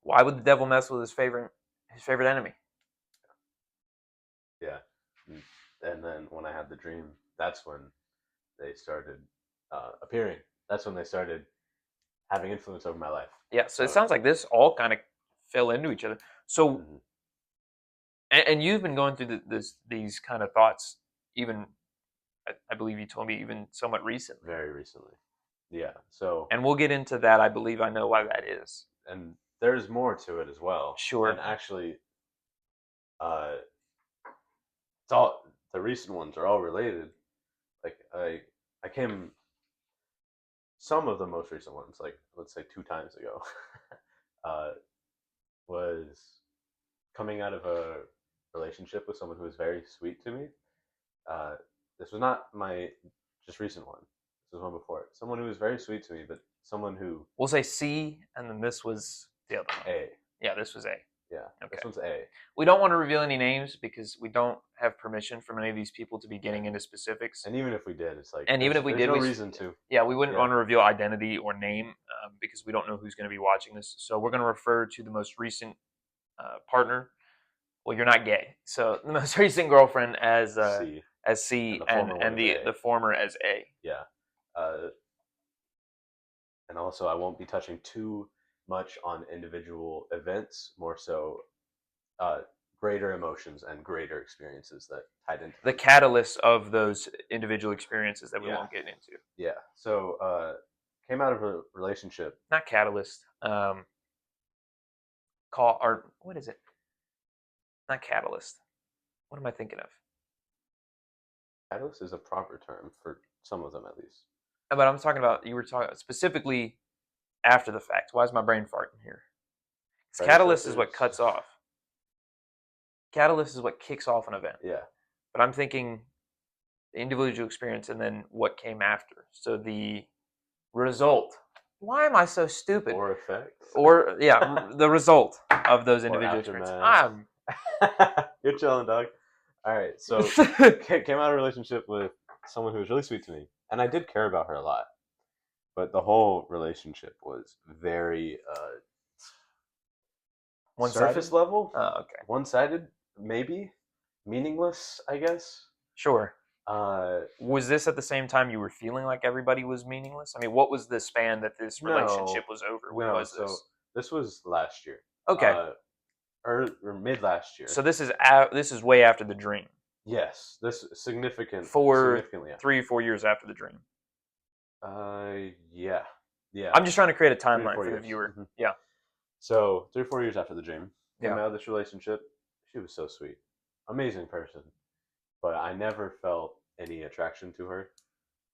Why would the devil mess with his favorite enemy? Yeah. And then when I had the dream, that's when they started appearing. That's when they started having influence over my life. Yeah, so it sounds like this all kind of fell into each other. So, Mm-hmm. and you've been going through these kind of thoughts, even I believe you told me even somewhat recently. Very recently. Yeah. So. And we'll get into that. I believe I know why that is. And there's more to it as well. Sure. And actually, it's all the recent ones are all related. Like I came some of the most recent ones, like let's say 2 times ago, was coming out of a relationship with someone who was very sweet to me. This was not my just recent one. This was one before. Someone who was very sweet to me, but someone who We'll say C, and then this was the other one. A. Yeah, this was A. Yeah. Okay. This one's A. We don't want to reveal any names because we don't have permission from any of these people to be getting into specifics. And even if we did, it's like And even if we did, no reason to. Yeah, we wouldn't want to reveal identity or name because we don't know who's going to be watching this. So we're going to refer to the most recent partner. Well, you're not gay, so the most recent girlfriend as C, and the former as A. Yeah. And also, I won't be touching too much on individual events, more so greater emotions and greater experiences that tied into the catalyst of those individual experiences that we won't get into. Yeah. So came out of a relationship. Not catalyst. What is it? Not catalyst. What am I thinking of? Catalyst is a proper term for some of them, at least. But I'm talking about, you were talking specifically after the fact. Why is my brain farting here? Because catalyst is what cuts off. Catalyst is what kicks off an event. Yeah. But I'm thinking the individual experience and then what came after. So the result. Why am I so stupid? Or effect. Or, yeah, the result of those individual experiences. You're chilling, dog. All right. So came out of a relationship with someone who was really sweet to me. And I did care about her a lot. But the whole relationship was very surface level. Oh, okay. One-sided, maybe. Meaningless, I guess. Sure. Was this at the same time you were feeling like everybody was meaningless? I mean, what was the span that this relationship was over? When was this? So this was last year. Okay. Or mid last year. So this is way after the dream. Yes, this significantly 3 or 4 years after the dream. Yeah. I'm just trying to create a timeline for the viewer. Mm-hmm. Yeah. So 3 or 4 years after the dream, came out of this relationship. She was so sweet, amazing person, but I never felt any attraction to her.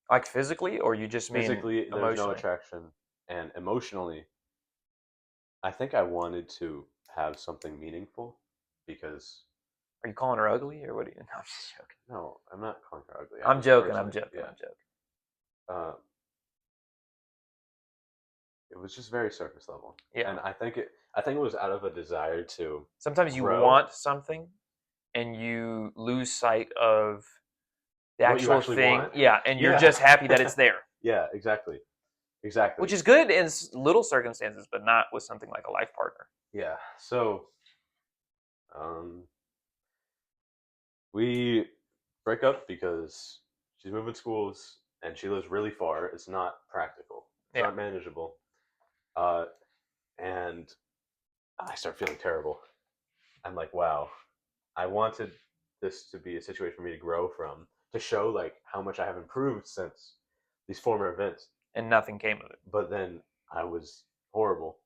Like physically, or you just mean physically? There's no attraction, and emotionally, I think I wanted to have something meaningful. because Are you calling her ugly or what? No, I'm just joking. no, I'm not calling her ugly. I'm just joking. I'm personally- joking. Yeah. I'm joking. Uh, it was just very surface level, Yeah. and I think it was out of a desire to Sometimes you grow. want something, and you lose sight of the What you actual actually thing. want. Yeah, and you're Yeah. just happy that it's there, Yeah, exactly. which is good in little circumstances, but not with something like a life partner. Yeah. So, we break up because she's moving schools and she lives really far. It's not practical. It's Yeah. not manageable. And I start feeling terrible. I'm like, wow, I wanted this to be a situation for me to grow from, to show like how much I have improved since these former events. And nothing came of it. But then I was horrible,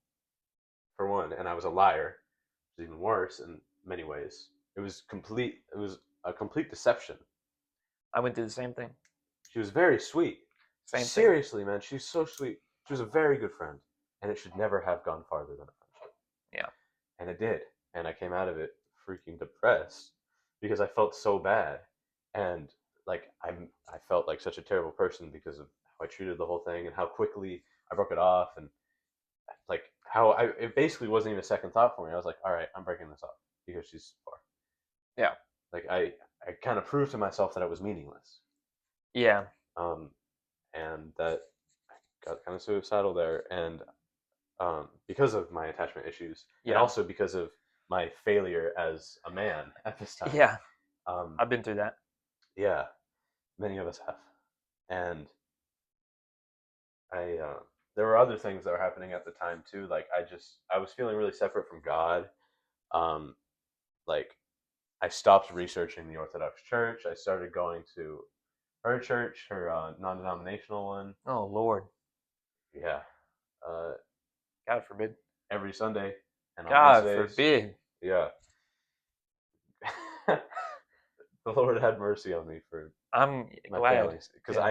for one, and I was a liar, which is even worse in many ways. It was a complete deception. I went through the same thing. She was very sweet. Same thing. Seriously, man, she's so sweet. She was a very good friend, and it should never have gone farther than a friendship. Yeah. And it did, and I came out of it freaking depressed because I felt so bad, and like I felt like such a terrible person because of how I treated the whole thing and how quickly I broke it off, and like how it basically wasn't even a second thought for me. I was like, all right, I'm breaking this off because she's far. Yeah. Like I kind of proved to myself that it was meaningless. Yeah. And that I got kind of suicidal there, and because of my attachment issues, and Yeah. also because of my failure as a man at this time. Yeah. Um, I've been through that. yeah, many of us have, and there were other things that were happening at the time too. Like I was feeling really separate from God. Like I stopped researching the Orthodox Church. I started going to her church, her non-denominational one. Oh Lord. Yeah. God forbid. Every Sunday and on God Wednesdays. forbid. Yeah. The Lord had mercy on me for I'm my glad. failings because Yeah.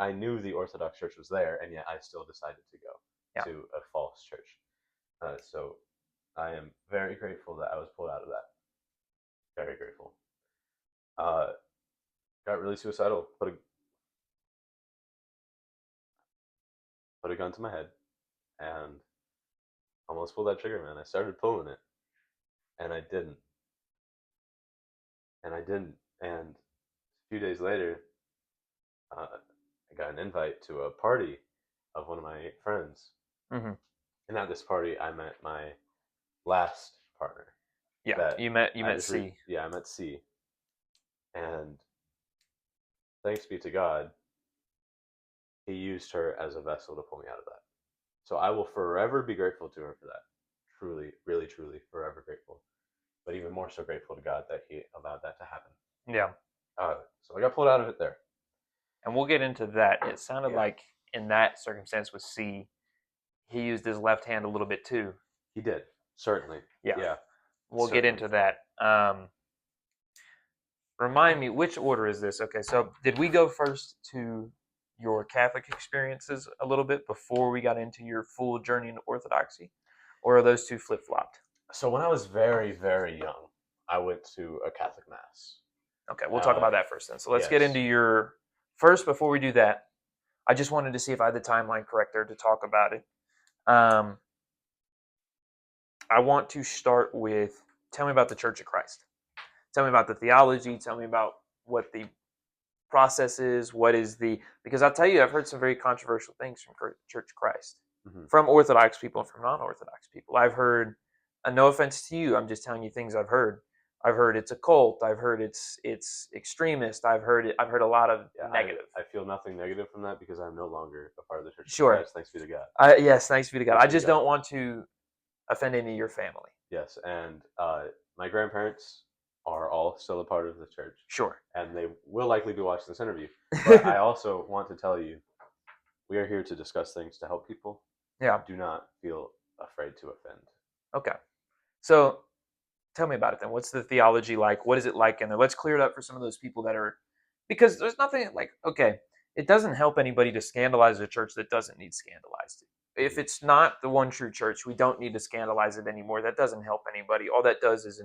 I knew the Orthodox Church was there, and yet I still decided to go to a false church. So I am very grateful that I was pulled out of that. Very grateful. Got really suicidal. Put a gun to my head, and almost pulled that trigger, man. I started pulling it, and I didn't. And a few days later, I got an invite to a party of one of my friends. Mm-hmm. And at this party, I met my last partner. Yeah. You met C. I met C. And thanks be to God, he used her as a vessel to pull me out of that. So I will forever be grateful to her for that. Truly, really, truly, forever grateful. But even more so grateful to God that he allowed that to happen. Yeah. So I got pulled out of it there. And we'll get into that. It sounded like in that circumstance with C, he used his left hand a little bit too. He did, certainly. Yeah. We'll get into that. Remind me, which order is this? Okay, so did we go first to your Catholic experiences a little bit before we got into your full journey into Orthodoxy? Or are those two flip-flopped? So when I was very, very young, I went to a Catholic Mass. Okay, we'll talk about that first then. So let's get yes. into your... First, before we do that, I just wanted to see if I had the timeline correct there to talk about it. I want to start with, tell me about the Church of Christ. Tell me about the theology. Tell me about what the process is. What is the... Because I'll tell you, I've heard some very controversial things from Church of Christ. Mm-hmm. From Orthodox people and from non-Orthodox people. I've heard, no offense to you, I'm just telling you things I've heard. I've heard it's a cult. I've heard it's extremist. I've heard a lot of negative. I feel nothing negative from that because I'm no longer a part of the Church Sure. of Christ. Thanks be to God. Yes, thanks be to God. I just don't want to offend any of your family. Yes, and my grandparents are all still a part of the church. Sure. And they will likely be watching this interview. But I also want to tell you, we are here to discuss things to help people. Yeah. Do not feel afraid to offend. Okay. So tell me about it then. What's the theology like? What is it like in there? Let's clear it up for some of those people that are... Because there's nothing like... Okay, it doesn't help anybody to scandalize a church that doesn't need scandalized. If it's not the one true church, we don't need to scandalize it anymore. That doesn't help anybody. All that does is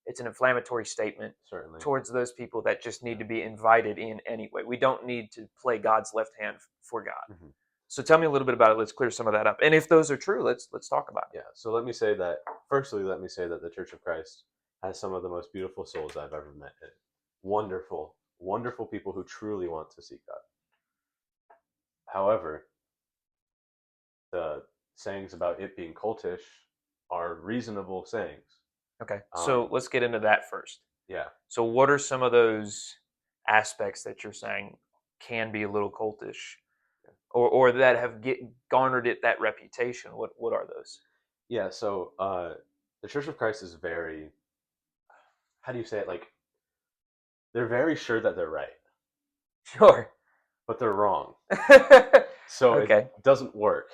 it's an inflammatory statement Certainly. towards those people that just need to be invited in anyway. We don't need to play God's left hand for God. Mhm. So tell me a little bit about it. Let's clear some of that up. And if those are true, let's talk about it. Yeah. So let me say that. Firstly, let me say that the Church of Christ has some of the most beautiful souls I've ever met. Wonderful, wonderful people who truly want to seek God. However, the sayings about it being cultish are reasonable sayings. Okay. So let's get into that first. Yeah. So what are some of those aspects that you're saying can be a little cultish, or that have garnered it that reputation? What are those? Yeah. So the Church of Christ is very, how do you say it? Like, they're very sure that they're right, Sure. but they're wrong. So Okay. it doesn't work.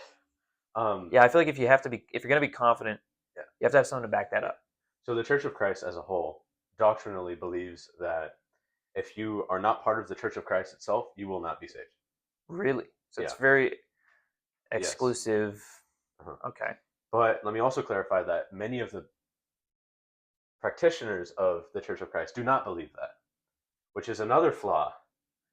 Yeah, I feel like if you're going to be confident, Yeah. you have to have someone to back that up. So the Church of Christ as a whole doctrinally believes that if you are not part of the Church of Christ itself, you will not be saved. Really? So it's Yeah. very exclusive. Uh-huh. Okay. But let me also clarify that many of the practitioners of the Church of Christ do not believe that, which is another flaw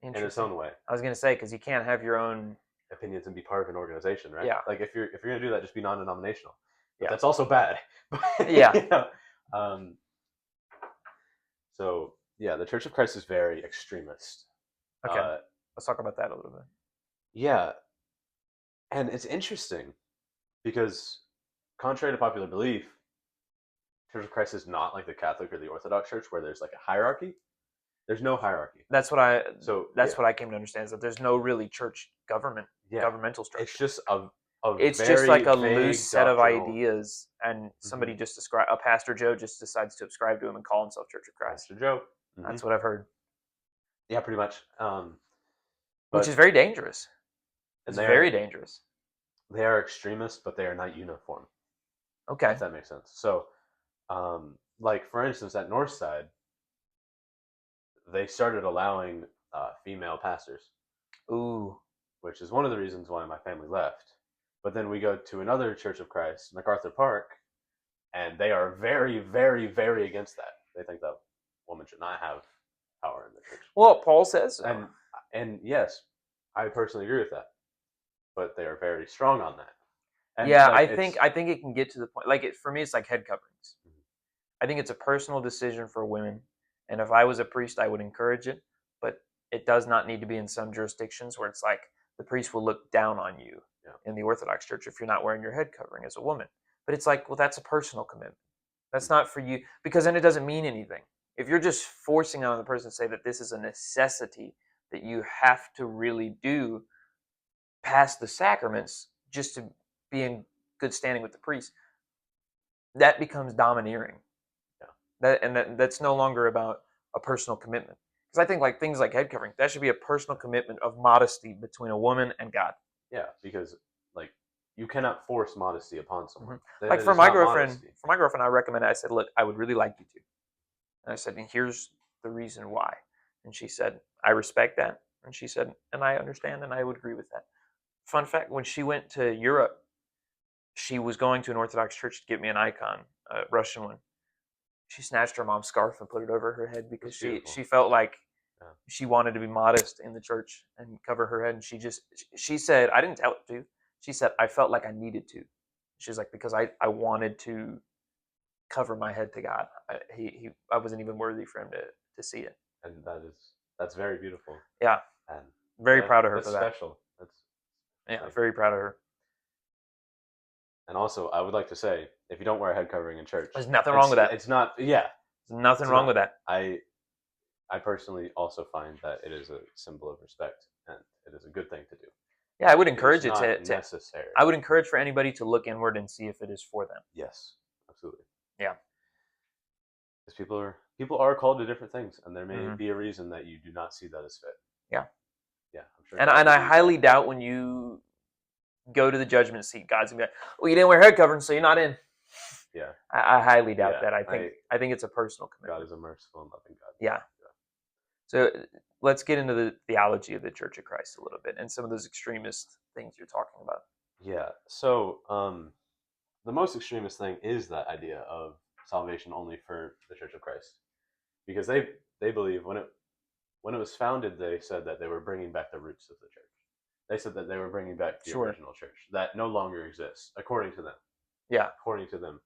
in its Interesting. own way. I was going to say, because you can't have your own Opinions and be part of an organization, right? Yeah. Like if you're gonna do that, just be non-denominational. But Yeah. that's also bad. Yeah. You know? So yeah, the Church of Christ is very extremist. Okay. Let's talk about that a little bit. Yeah, and it's interesting because, contrary to popular belief, Church of Christ is not like the Catholic or the Orthodox Church where there's like a hierarchy. There's no hierarchy. That's what I So what I came to understand, is that there's no really church yeah, governmental structure. it's just a It's very just like a vague loose set of doctrinal- ideas, and somebody just a Pastor Joe just decides to subscribe to him and call himself Church of Christ. Pastor Joe. That's what I've heard, Yeah, pretty much. which is very dangerous. It's they very are, dangerous. They are extremists, but they are not uniform. Okay. If that makes sense. So, like for instance, at Northside, they started allowing female pastors, Ooh. which is one of the reasons why my family left. But then we go to another Church of Christ, MacArthur Park, and they are very, very, very against that. They think that women should not have power in the church. Well, Paul says so. And yes, I personally agree with that. But they are very strong on that. And yeah, like, I think it can get to the point. Like for me, it's like head coverings. I think it's a personal decision for women, and if I was a priest, I would encourage it. But it does not need to be in some jurisdictions where it's like the priest will look down on you in the Orthodox Church if you're not wearing your head covering as a woman. But it's like, well, that's a personal commitment. That's not for you, because then it doesn't mean anything. If you're just forcing on the person to say that this is a necessity that you have to really do past the sacraments just to be in good standing with the priest, that becomes domineering. That's no longer about a personal commitment. Because I think like things like head covering, that should be a personal commitment of modesty between a woman and God. Yeah, because like you cannot force modesty upon someone. Like for my girlfriend, I recommended. I said, "Look, I would really like you to," and I said, "And here's the reason why." And she said, "I respect that." And she said, "And I understand, and I would agree with that." Fun fact: when she went to Europe, she was going to an Orthodox church to get me an icon, a Russian one. She snatched her mom's scarf and put it over her head because she felt like she wanted to be modest in the church and cover her head. And she said, I didn't tell her to. She said, I felt like I needed to. She's like, because I wanted to cover my head to God. I wasn't even worthy for him to see it. And that's very beautiful. Yeah. And very proud of her for that. That's special. Very proud of her. And also, I would like to say, if you don't wear a head covering in church, there's nothing wrong with that. It's not. Yeah, there's nothing wrong with that. I personally also find that it is a symbol of respect, and it is a good thing to do. Yeah, I would encourage it to necessary. I would encourage for anybody to look inward and see if it is for them. Yes, absolutely. Yeah, because people are called to different things, and there may be a reason that you do not see that as fit. Yeah, I'm sure. And I highly doubt when you go to the judgment seat, God's gonna be like, "Well, you didn't wear head covering, so you're not in." Yeah, I highly doubt that. I think it's a personal commitment. God is a merciful and loving God. Yeah. So let's get into the theology of the Church of Christ a little bit and some of those extremist things you're talking about. Yeah. So the most extremist thing is that idea of salvation only for the Church of Christ, because they believe when it was founded, they said that they were bringing back the roots of the church. They said that they were bringing back the Sure. original church that no longer exists, according to them. Yeah. According to them.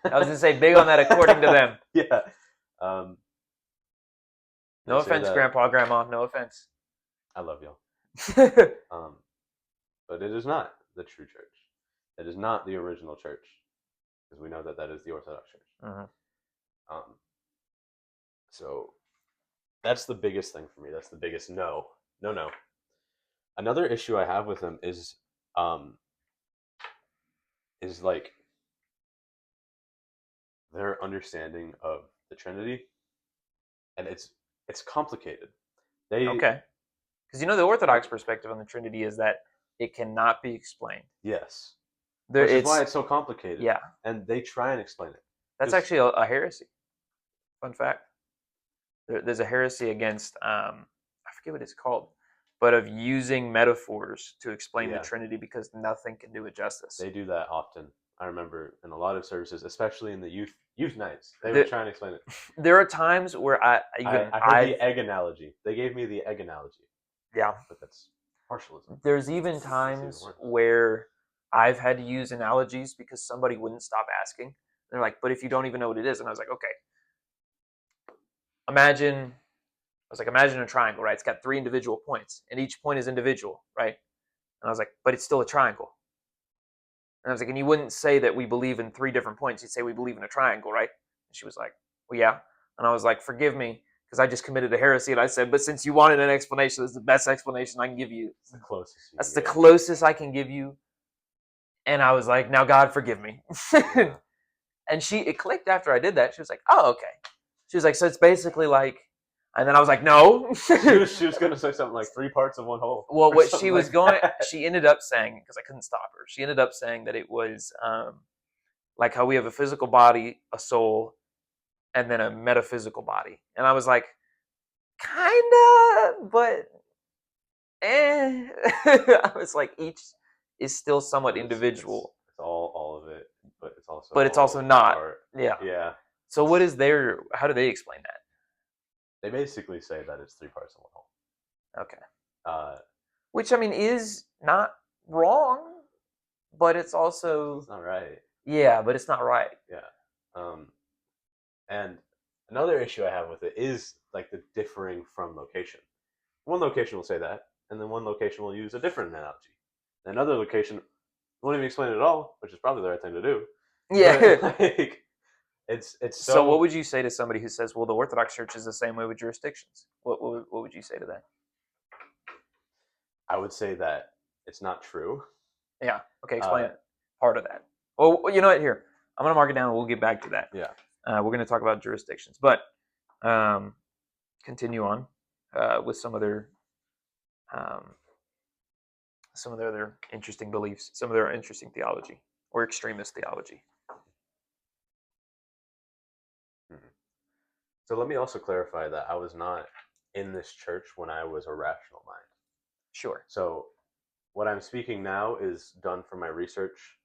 I was gonna say big on that. According to them. Yeah. No they say offense, that- Grandpa, Grandma. No offense. I love y'all. But it is not the true church. It is not the original church, because we know that that is the Orthodox Church. Mhm. So that's the biggest thing for me. That's the biggest no. Another issue I have with them is like their understanding of the Trinity, and it's complicated. Okay. Because the Orthodox perspective on the Trinity is that it cannot be explained. Yes. There, Which is why it's so complicated. Yeah. And they try and explain it. That's Just- actually a heresy. Fun fact. There's a heresy against I forget what it's called, but of using metaphors to explain Yeah. the Trinity because nothing can do it justice. They do that often. I remember in a lot of services, especially in the youth nights, they The- would try and explain it. There are times where I heard the egg analogy. They gave me the egg analogy, yeah. but that's partialism. There's even It's even times worse. where I've had to use analogies because somebody wouldn't stop asking. They're like, but if you don't even know what it is, and I was like, okay. Imagine a triangle, right? It's got 3 individual points, and each point is individual, right? And I was like, but it's still a triangle. And I was like, and you wouldn't say that we believe in 3 different points. You'd say we believe in a triangle, right? And she was like, well, yeah. And I was like, forgive me, because I just committed a heresy. And I said, but since you wanted an explanation, this is the best explanation I can give you. It's the closest. That's the closest I can give you. And I was like, now God forgive me. Yeah. And it clicked after I did that. She was like, oh, okay. She was like, so it's basically like, and then I was like, no. she was going to say something like 3 parts of one whole. Well, or what she something was like going, that. she ended up saying, because I couldn't stop her, she ended up saying that it was like how we have a physical body, a soul, and then a metaphysical body. And I was like, kinda, but I was like, each is still somewhat individual. It's all of it, but it's also. But it's all also not. part. Yeah. Yeah. So how do they explain that? They basically say that it's 3 parts of one whole. Okay. Which, I mean, is not wrong, but it's also, It's not right. yeah, but it's not right. And another issue I have with it is like the differing from location. One location will say that, and then one location will use a different analogy. Another location won't even explain it at all, which is probably the right thing to do. Yeah. But, like, it's So what would you say to somebody who says, well, the Orthodox Church is the same way with jurisdictions? What would you say to that? I would say that it's not true. Yeah. Okay, explain it. Part of that. Well, you know what? Here, I'm going to mark it down and we'll get back to that. Yeah. We're going to talk about jurisdictions. But continue on with some of their other interesting beliefs, some of their interesting theology or extremist theology. So let me also clarify that I was not in this church when I was a rational mind. Sure. So what I'm speaking now is done from my research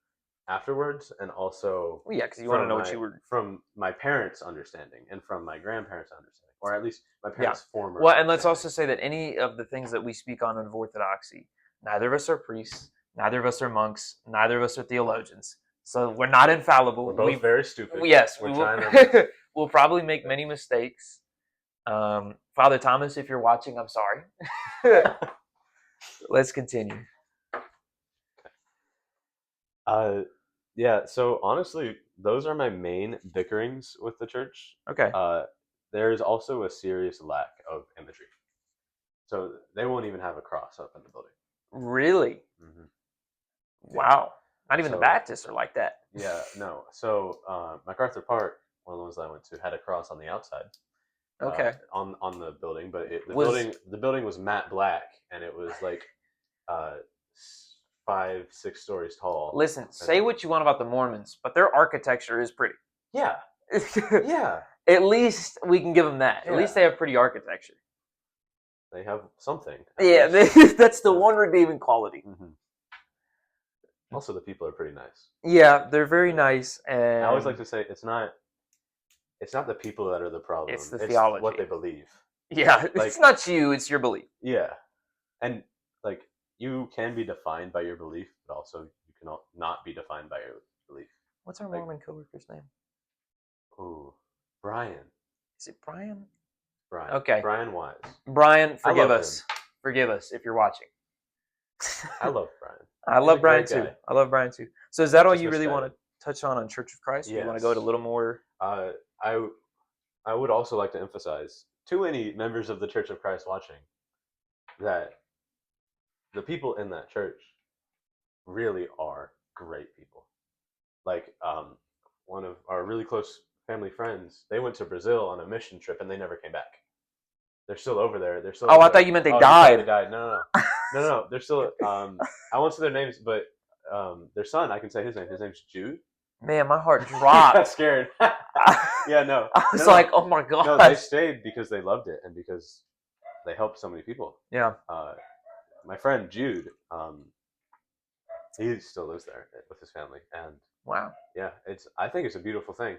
afterwards, and also Well, yeah, because you want to know what my- you were. from my parents' understanding and from my grandparents' understanding, or at least my parents' former. Well, and let's understanding. also say that any of the things that we speak on of Orthodoxy, neither of us are priests, neither of us are monks, neither of us are theologians. So we're not infallible. We're both very stupid. Yes, we're we trying will. to. We'll probably make many mistakes. Father Thomas, if you're watching, I'm sorry. Let's continue. Yeah. So honestly, those are my main bickerings with the church. Okay. There's also a serious lack of imagery. So they won't even have a cross up in the building. Really? Mm-hmm. Wow. Not even the So- Baptists are like that. Yeah, no. So MacArthur Park, one of the ones that I went to, had a cross on the outside. Okay. On the building, but the building was matte black, and it was like 5-6 stories tall. Listen, say what you want about the Mormons, but their architecture is pretty. Yeah, yeah. At least we can give them that. At Yeah. least they have pretty architecture. They have something. Yeah, that's the one redeeming quality. Mm-hmm. Also, the people are pretty nice. Yeah, they're very nice, and I always like to say it's not the people that are the problem. It's the theology. What they believe. yeah, Like- it's not you, it's your belief. Yeah, and like you can be defined by your belief, but also you can not be defined by your belief. What's our Like- Mormon coworker's name? Ooh, Brian. Is it Brian? Brian. Okay. Brian Wise. Brian, forgive love us. Forgive us if you're watching. I love Brian. I He's love a Brian great too. guy. I love Brian too. So is that all Just you really want misguided. to touch on Church of Christ? Or you want to go to a Yes. little more? I would also like to emphasize to any members of the Church of Christ watching that the people in that church really are great people. Like one of our really close family friends, they went to Brazil on a mission trip and they never came back. They're still over there. They're still. Oh, over I there. thought you meant they Oh, died. They died. No. They're still. I won't say their names, but their son, I can say his name. His name's Jude. Man, my heart I got dropped. scared. Yeah, no. I was No. like, oh my god. No, they stayed because they loved it and because they helped so many people. Yeah. My friend Jude, he still lives there with his family, and Wow. yeah, I think it's a beautiful thing.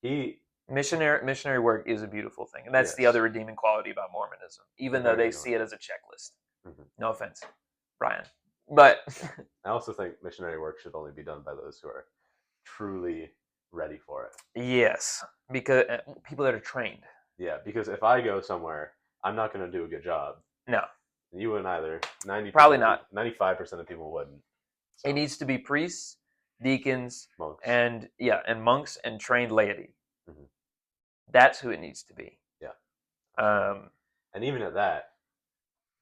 He Missionary work is a beautiful thing, and that's the Yes. other redeeming quality about Mormonism. Even though Very they see it as a checklist. Mhm. No offense, Brian, but I also think missionary work should only be done by those who are truly ready for it. yes, because people that are trained. Yeah, because if I go somewhere, I'm not going to do a good job. No, You wouldn't either. 90% Probably not. 95% of people wouldn't. So, it needs to be priests, deacons, monks. and monks and trained laity. Mhm. That's who it needs to be. Yeah. And even at that,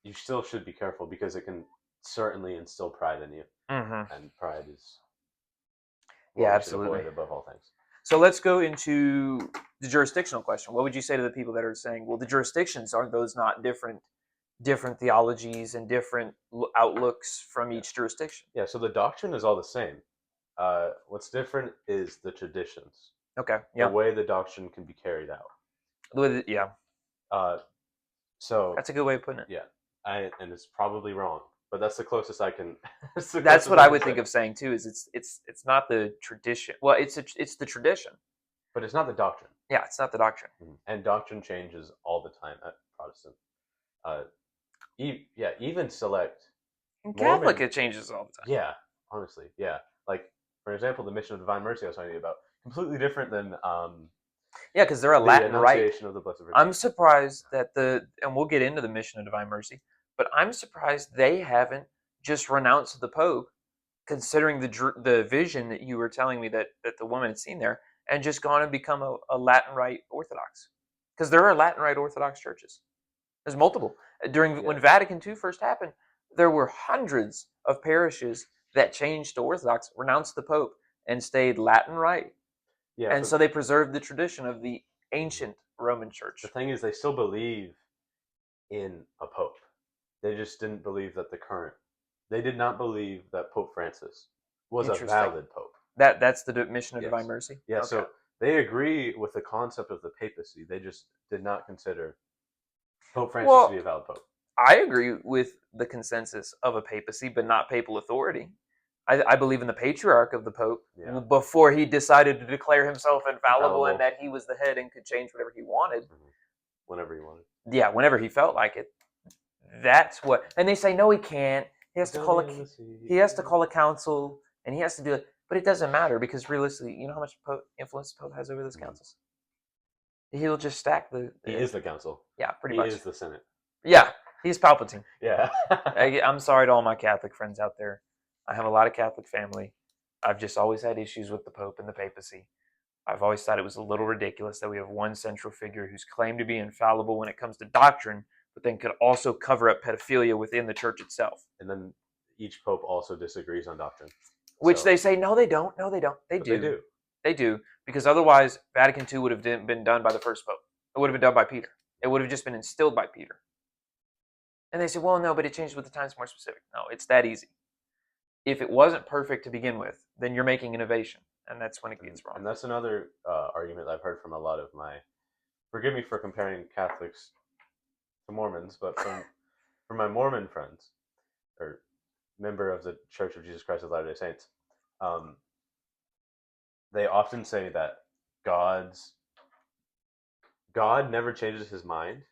you still should be careful because it can certainly instill pride in you, and pride is Yeah, we absolutely. should avoid above all things. So let's go into the jurisdictional question. What would you say to the people that are saying, well, the jurisdictions, are those not different theologies and different outlooks from each jurisdiction? Yeah, so the doctrine is all the same. What's different is the traditions, Okay. the Yeah. way the doctrine can be carried out. Yeah. So That's a good way of putting it. yeah, and it's probably wrong, but that's the closest I can. That's what I would think of saying too. Is it's not the tradition. Well, it's the tradition. But it's not the doctrine. Yeah, it's not the doctrine. And doctrine changes all the time at Protestant. Even select. In Mormon- Catholic, it changes all the time. Yeah, honestly, yeah. Like for example, the Mission of Divine Mercy I was telling you about, completely different than Yeah, because they're a the Latin Rite. Annunciation of the Blessed Virgin. I'm surprised that and we'll get into the Mission of Divine Mercy, but I'm surprised they haven't just renounced the Pope, considering the vision that you were telling me that the woman had seen there, and just gone and become a Latin Rite Orthodox. Because there are Latin Rite Orthodox churches. There's multiple. When Vatican II first happened, there were hundreds of parishes that changed to Orthodox, renounced the Pope, and stayed Latin Rite. Yeah, And but so they preserved the tradition of the ancient Roman Church. the thing is, they still believe in a pope. They just didn't believe that they did not believe that Pope Francis was a Interesting. valid pope. That's the Mission of Yes. Divine Mercy? Yeah, Okay. so they agree with the concept of the papacy. They just did not consider Pope Francis to be a valid pope. I agree with the consensus of a papacy, but not papal authority. I believe in the patriarch of the Pope before he decided to declare himself infallible and that he was the head and could change whatever he wanted. Whenever he wanted. Yeah, whenever he felt like it. That's what. And they say no, he can't. He has to call a council, and he has to do it. But it doesn't matter because realistically, you know how much influence the Pope has over those councils. He'll just stack the. He is the council. Yeah, pretty he much. He is the Senate. Yeah, he's Palpatine. Yeah. I'm sorry to all my Catholic friends out there. I have a lot of Catholic family. I've just always had issues with the Pope and the papacy. I've always thought it was a little ridiculous that we have one central figure who's claimed to be infallible when it comes to doctrine, but then could also cover up pedophilia within the church itself. And then each pope also disagrees on doctrine. Which they say, no, they don't. No, they don't. They do. They do. Because otherwise, Vatican II would have been done by the first pope. It would have been done by Peter. It would have just been instilled by Peter. And they say, well, no, but it changed with the times more specific. No, it's that easy. If it wasn't perfect to begin with, then you're making innovation. And that's when it gets wrong. And that's another argument I've heard from a lot of forgive me for comparing Catholics to Mormons, but from my Mormon friends, or member of the Church of Jesus Christ of Latter-day Saints, um, they often say that God's God never changes his mind,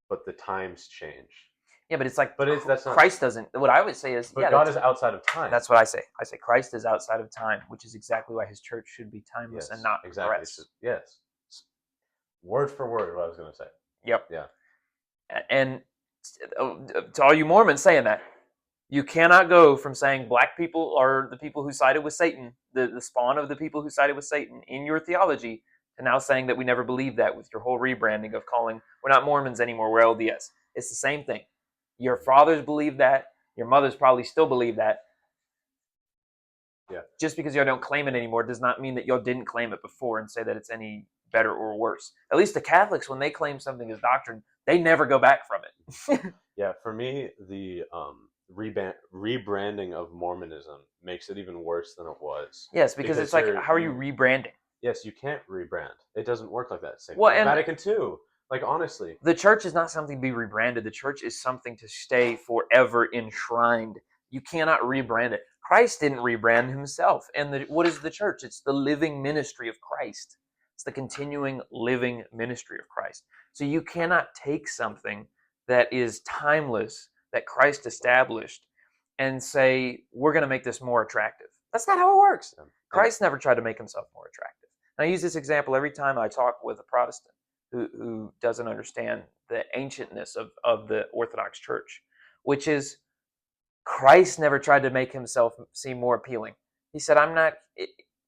but the times change. Yeah, but it's like But that's not. Christ doesn't. What I would say is, But yeah, God is outside of time. that's what I say. I say Christ is outside of time, which is exactly why his church should be timeless Yes, and not exactly. progress. Yes, word for word, what I was going to say. Yep. Yeah. And to all you Mormons saying that, you cannot go from saying black people are the people who sided with Satan, the spawn of the people who sided with Satan in your theology, to now saying that we never believed that with your whole rebranding of calling, we're not Mormons anymore, we're LDS. It's the same thing. Your fathers believe that. Your mothers probably still believe that. Yeah. Just because y'all don't claim it anymore does not mean that y'all didn't claim it before and say that it's any better or worse. At least the Catholics, when they claim something as doctrine, they never go back from it. Yeah, for me, the rebranding of Mormonism makes it even worse than it was. Yes, because it's like, how are you rebranding? Yes, you can't rebrand. It doesn't work like that. Same Well, thing with and Vatican II. Like, honestly, the church is not something to be rebranded. The church is something to stay forever enshrined. You cannot rebrand it. Christ didn't rebrand himself. And what is the church? It's the living ministry of Christ. It's the continuing living ministry of Christ. So you cannot take something that is timeless, that Christ established, and say, we're going to make this more attractive. That's not how it works. Christ never tried to make himself more attractive. And I use this example every time I talk with a Protestant who doesn't understand the ancientness of the Orthodox Church, which is Christ never tried to make himself seem more appealing. He said,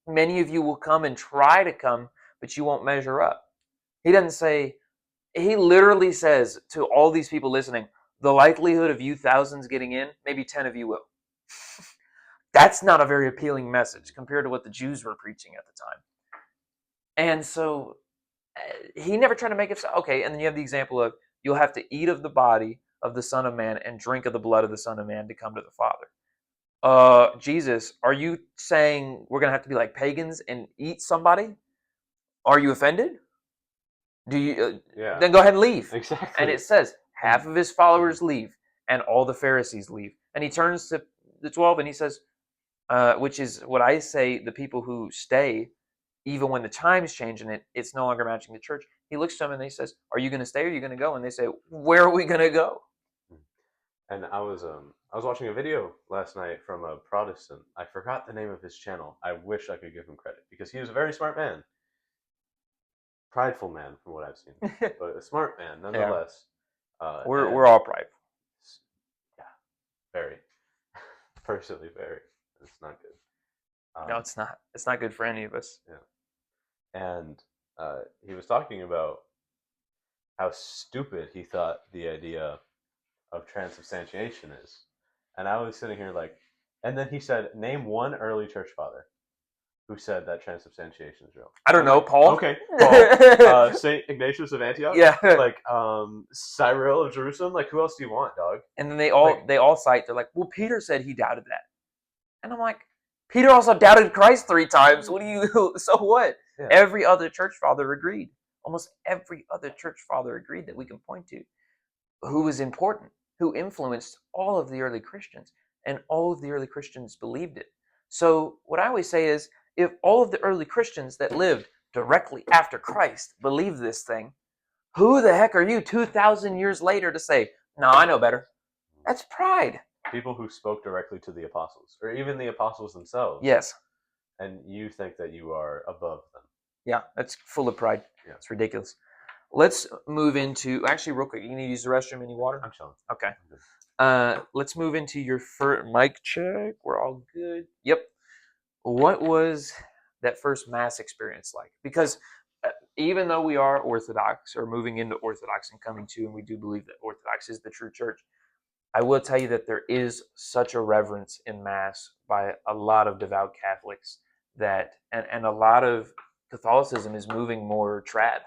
many of you will come and try to come, but you won't measure up. He doesn't say, he literally says to all these people listening, the likelihood of you thousands getting in, maybe 10 of you will. That's not a very appealing message compared to what the Jews were preaching at the time. And so he never tried to make it okay. And then you have the example of you'll have to eat of the body of the Son of Man and drink of the blood of the Son of Man to come to the Father. Jesus, are you saying we're gonna have to be like pagans and eat somebody? Are you offended? Do you? Yeah. Then go ahead and leave. Exactly. And it says half of his followers leave, and all the Pharisees leave. And he turns to the 12 and he says, which is what I say, the people who stay even when the times change and it's no longer matching the church, he looks to them and he says, are you going to stay or are you going to go? And they say, where are we going to go? And I was watching a video last night from a Protestant. I forgot the name of his channel. I wish I could give him credit because he was a very smart man. Prideful man from what I've seen, but a smart man nonetheless. Yeah. We're all prideful. Yeah, very. Personally, very. It's not good. No, it's not. It's not good for any of us. Yeah. And he was talking about how stupid he thought the idea of transubstantiation is. And I was sitting here like, and then he said, name one early church father who said that transubstantiation is real. I don't know, Paul. Okay, Paul. Saint Ignatius of Antioch. Yeah. Like Cyril of Jerusalem. Like, who else do you want, dog? And then they all cite. They're like, well, Peter said he doubted that, and I'm like, Peter also doubted Christ 3 times. What do you? So what? Yeah. Every other church father agreed. Almost every other church father agreed that we can point to, who was important, who influenced all of the early Christians, and all of the early Christians believed it. So what I always say is, if all of the early Christians that lived directly after Christ believed this thing, who the heck are you 2,000 years later to say, no, I know better? That's pride. People who spoke directly to the apostles, or even the apostles themselves. Yes. And you think that you are above them. Yeah, that's full of pride. Yeah. It's ridiculous. Let's move into, actually, real quick, you need to use the restroom? Any water? I'm chilling. Okay. Let's move into your first mic check. We're all good. Yep. What was that first Mass experience like? Because even though we are Orthodox or moving into Orthodox and coming to, and we do believe that Orthodox is the true church, I will tell you that there is such a reverence in Mass by a lot of devout Catholics that, and a lot of Catholicism is moving more trad.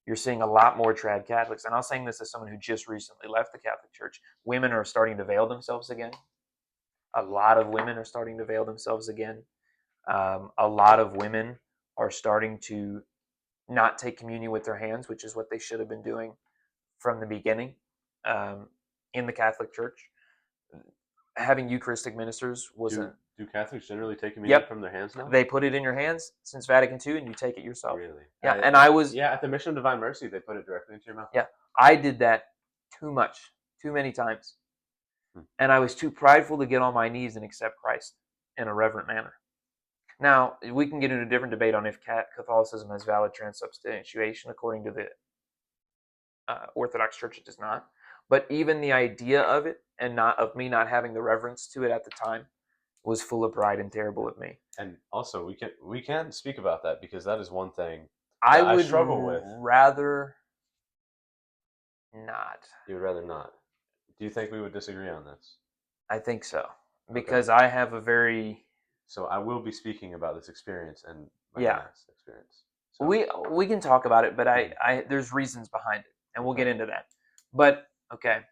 You're seeing a lot more trad Catholics. And I'm saying this as someone who just recently left the Catholic Church. Women are starting to veil themselves again. A lot of women are starting to veil themselves again. A lot of women are starting to not take communion with their hands, which is what they should have been doing from the beginning in the Catholic Church. having Eucharistic ministers Do, wasn't. do Catholics generally take communion Yep. from their hands now? They put it in your hands since Vatican II, and you take it yourself. Really? Yeah, and I was. Yeah, at the Mission of Divine Mercy, they put it directly into your mouth. Yeah, I did that too many times, and I was too prideful to get on my knees and accept Christ in a reverent manner. Now we can get into a different debate on if Catholicism has valid transubstantiation. According to the Orthodox Church, it does not. But even the idea of it, and not of me not having the reverence to it at the time, was full of pride and terrible of me. And also, we can speak about that because that is one thing I that I would struggle with. rather not. You would rather not. Do you think we would disagree on this? I think so, because I have a very So I will be speaking about this experience and my Yeah. mass experience. So, we can talk about it, but I there's reasons behind it, and we'll get into that. But okay,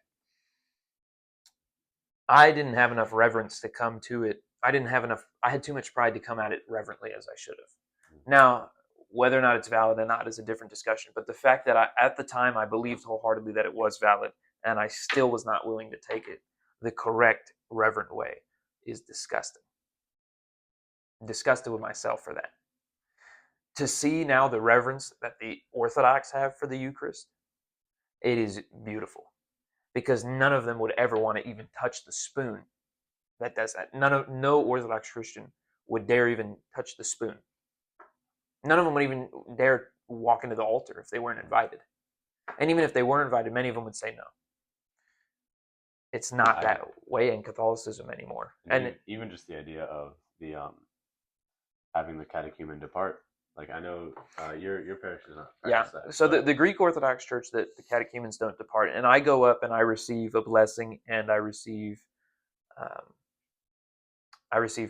I didn't have enough reverence to come to it. I had too much pride to come at it reverently as I should have. Now, whether or not it's valid or not is a different discussion. But the fact that at the time I believed wholeheartedly that it was valid, and I still was not willing to take it the correct, reverent way, is disgusting. I'm disgusted with myself for that. To see now the reverence that the Orthodox have for the Eucharist, it is beautiful. Because none of them would ever want to even touch the spoon that does that. No Orthodox Christian would dare even touch the spoon. None of them would even dare walk into the altar if they weren't invited. And even if they were invited, many of them would say no. It's not that way in Catholicism anymore. And even just the idea of the having the catechumen depart. Like I know your parish does not practice that. So the Greek Orthodox Church, that the catechumens don't depart, and I go up and I receive a blessing, and I receive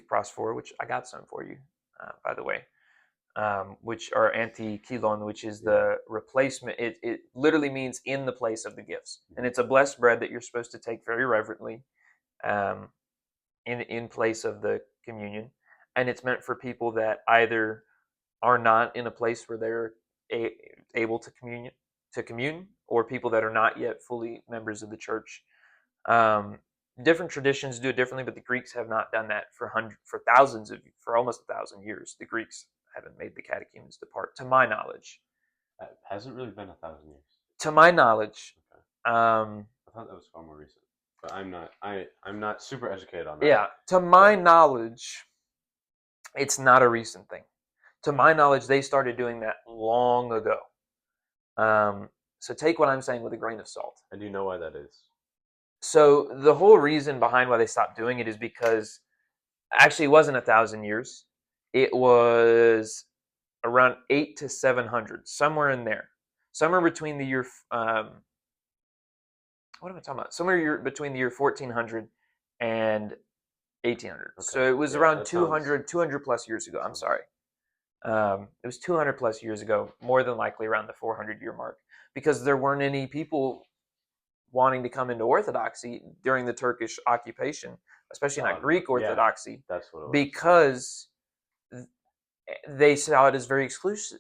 prosphor, which I got some for you, by the way, which are antikilon, which is the replacement. It literally means in the place of the gifts, and it's a blessed bread that you're supposed to take very reverently, in place of the communion, and it's meant for people that either are not in a place where they're able to commune, or people that are not yet fully members of the church. Different traditions do it differently, but the Greeks have not done that for almost 1,000 years. The Greeks haven't made the catechumens depart, to my knowledge. It hasn't really been 1,000 years. To my knowledge. Okay. I thought that was far more recent, but I'm not super educated on that. Yeah, to my knowledge, it's not a recent thing. To my knowledge, they started doing that long ago. So take what I'm saying with a grain of salt. And do you know why that is? So the whole reason behind why they stopped doing it is because actually it wasn't 1,000 years. It was around 800 to 700, somewhere in there. Somewhere between the year, what am I talking about? Somewhere between the year 1400 and 1800. Okay. So it was around 200 plus years ago. I'm sorry. It was 200 plus years ago, more than likely around the 400-year mark, because there weren't any people wanting to come into Orthodoxy during the Turkish occupation, especially not Greek Orthodoxy. Yeah, that's what it was. Because they saw it as very exclusive.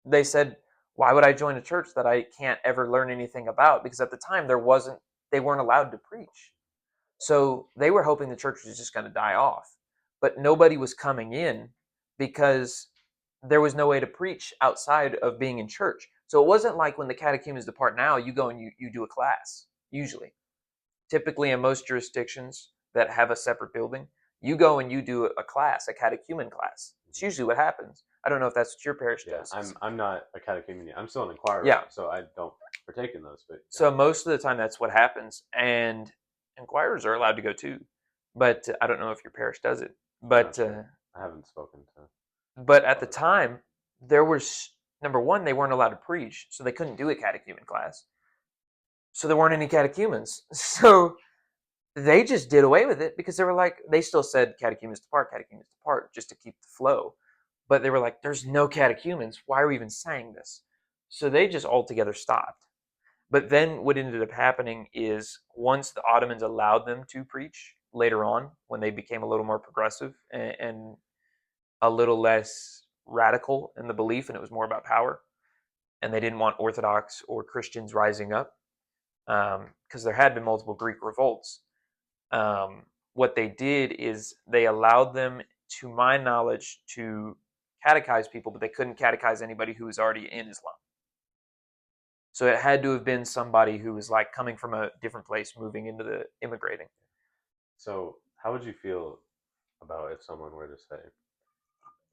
They said, why would I join a church that I can't ever learn anything about? Because at the time they weren't allowed to preach. So they were hoping the church was just going to die off. But nobody was coming in because there was no way to preach outside of being in church. So it wasn't like when the catechumens depart now, you go and you do a class, usually. Typically in most jurisdictions that have a separate building, you go and you do a class, a catechumen class. It's usually what happens. I don't know if that's what your parish does. I'm not a catechumen yet. I'm still an inquirer, so I don't partake in those. But So most of the time that's what happens, and inquirers are allowed to go too. But I don't know if your parish does it. But I haven't spoken to. But at the time, there was, number one, they weren't allowed to preach, so they couldn't do a catechumen class. So there weren't any catechumens. So they just did away with it because they were like, they still said catechumens depart, just to keep the flow. But they were like, there's no catechumens. Why are we even saying this? So they just altogether stopped. But then what ended up happening is once the Ottomans allowed them to preach later on, when they became a little more progressive and a little less radical in the belief, and it was more about power, and they didn't want Orthodox or Christians rising up, because there had been multiple Greek revolts. what they did is they allowed them, to my knowledge, to catechize people, but they couldn't catechize anybody who was already in Islam. So it had to have been somebody who was like coming from a different place, moving into the immigrating. So, how would you feel about if someone were to say,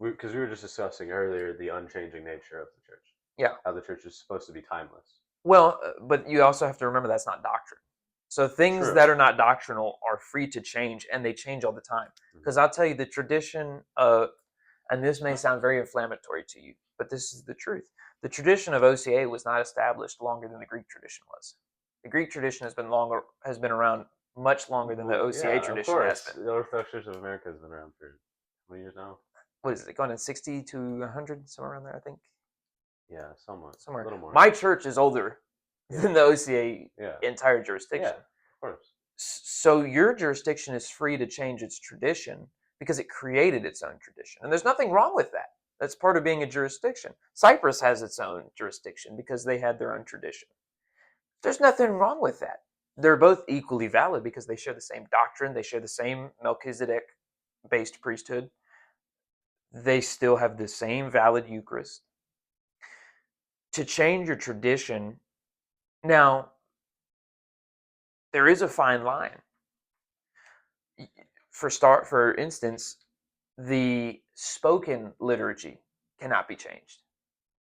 because we were just discussing earlier the unchanging nature of the church, Yeah. how the church is supposed to be timeless. Well, but you also have to remember that's not doctrine. So things True. that are not doctrinal are free to change, and they change all the time. Because I'll tell you, the tradition of, and this may sound very inflammatory to you, but this is the truth. The tradition of OCA was not established longer than the Greek tradition was. The Greek tradition has been around much longer than the OCA tradition has been. The Orthodox Church of America has been around for how many years now? What is it, going to 60 to 100, somewhere around there, I think? Yeah, somewhat. Somewhere. A little more. My church is older than the OCA entire jurisdiction. Yeah, of course. So your jurisdiction is free to change its tradition because it created its own tradition. And there's nothing wrong with that. That's part of being a jurisdiction. Cyprus has its own jurisdiction because they had their own tradition. There's nothing wrong with that. They're both equally valid because they share the same doctrine. They share the same Melchizedek-based priesthood. They still have the same valid Eucharist. To change your tradition, now, there is a fine line. For instance, the spoken liturgy cannot be changed.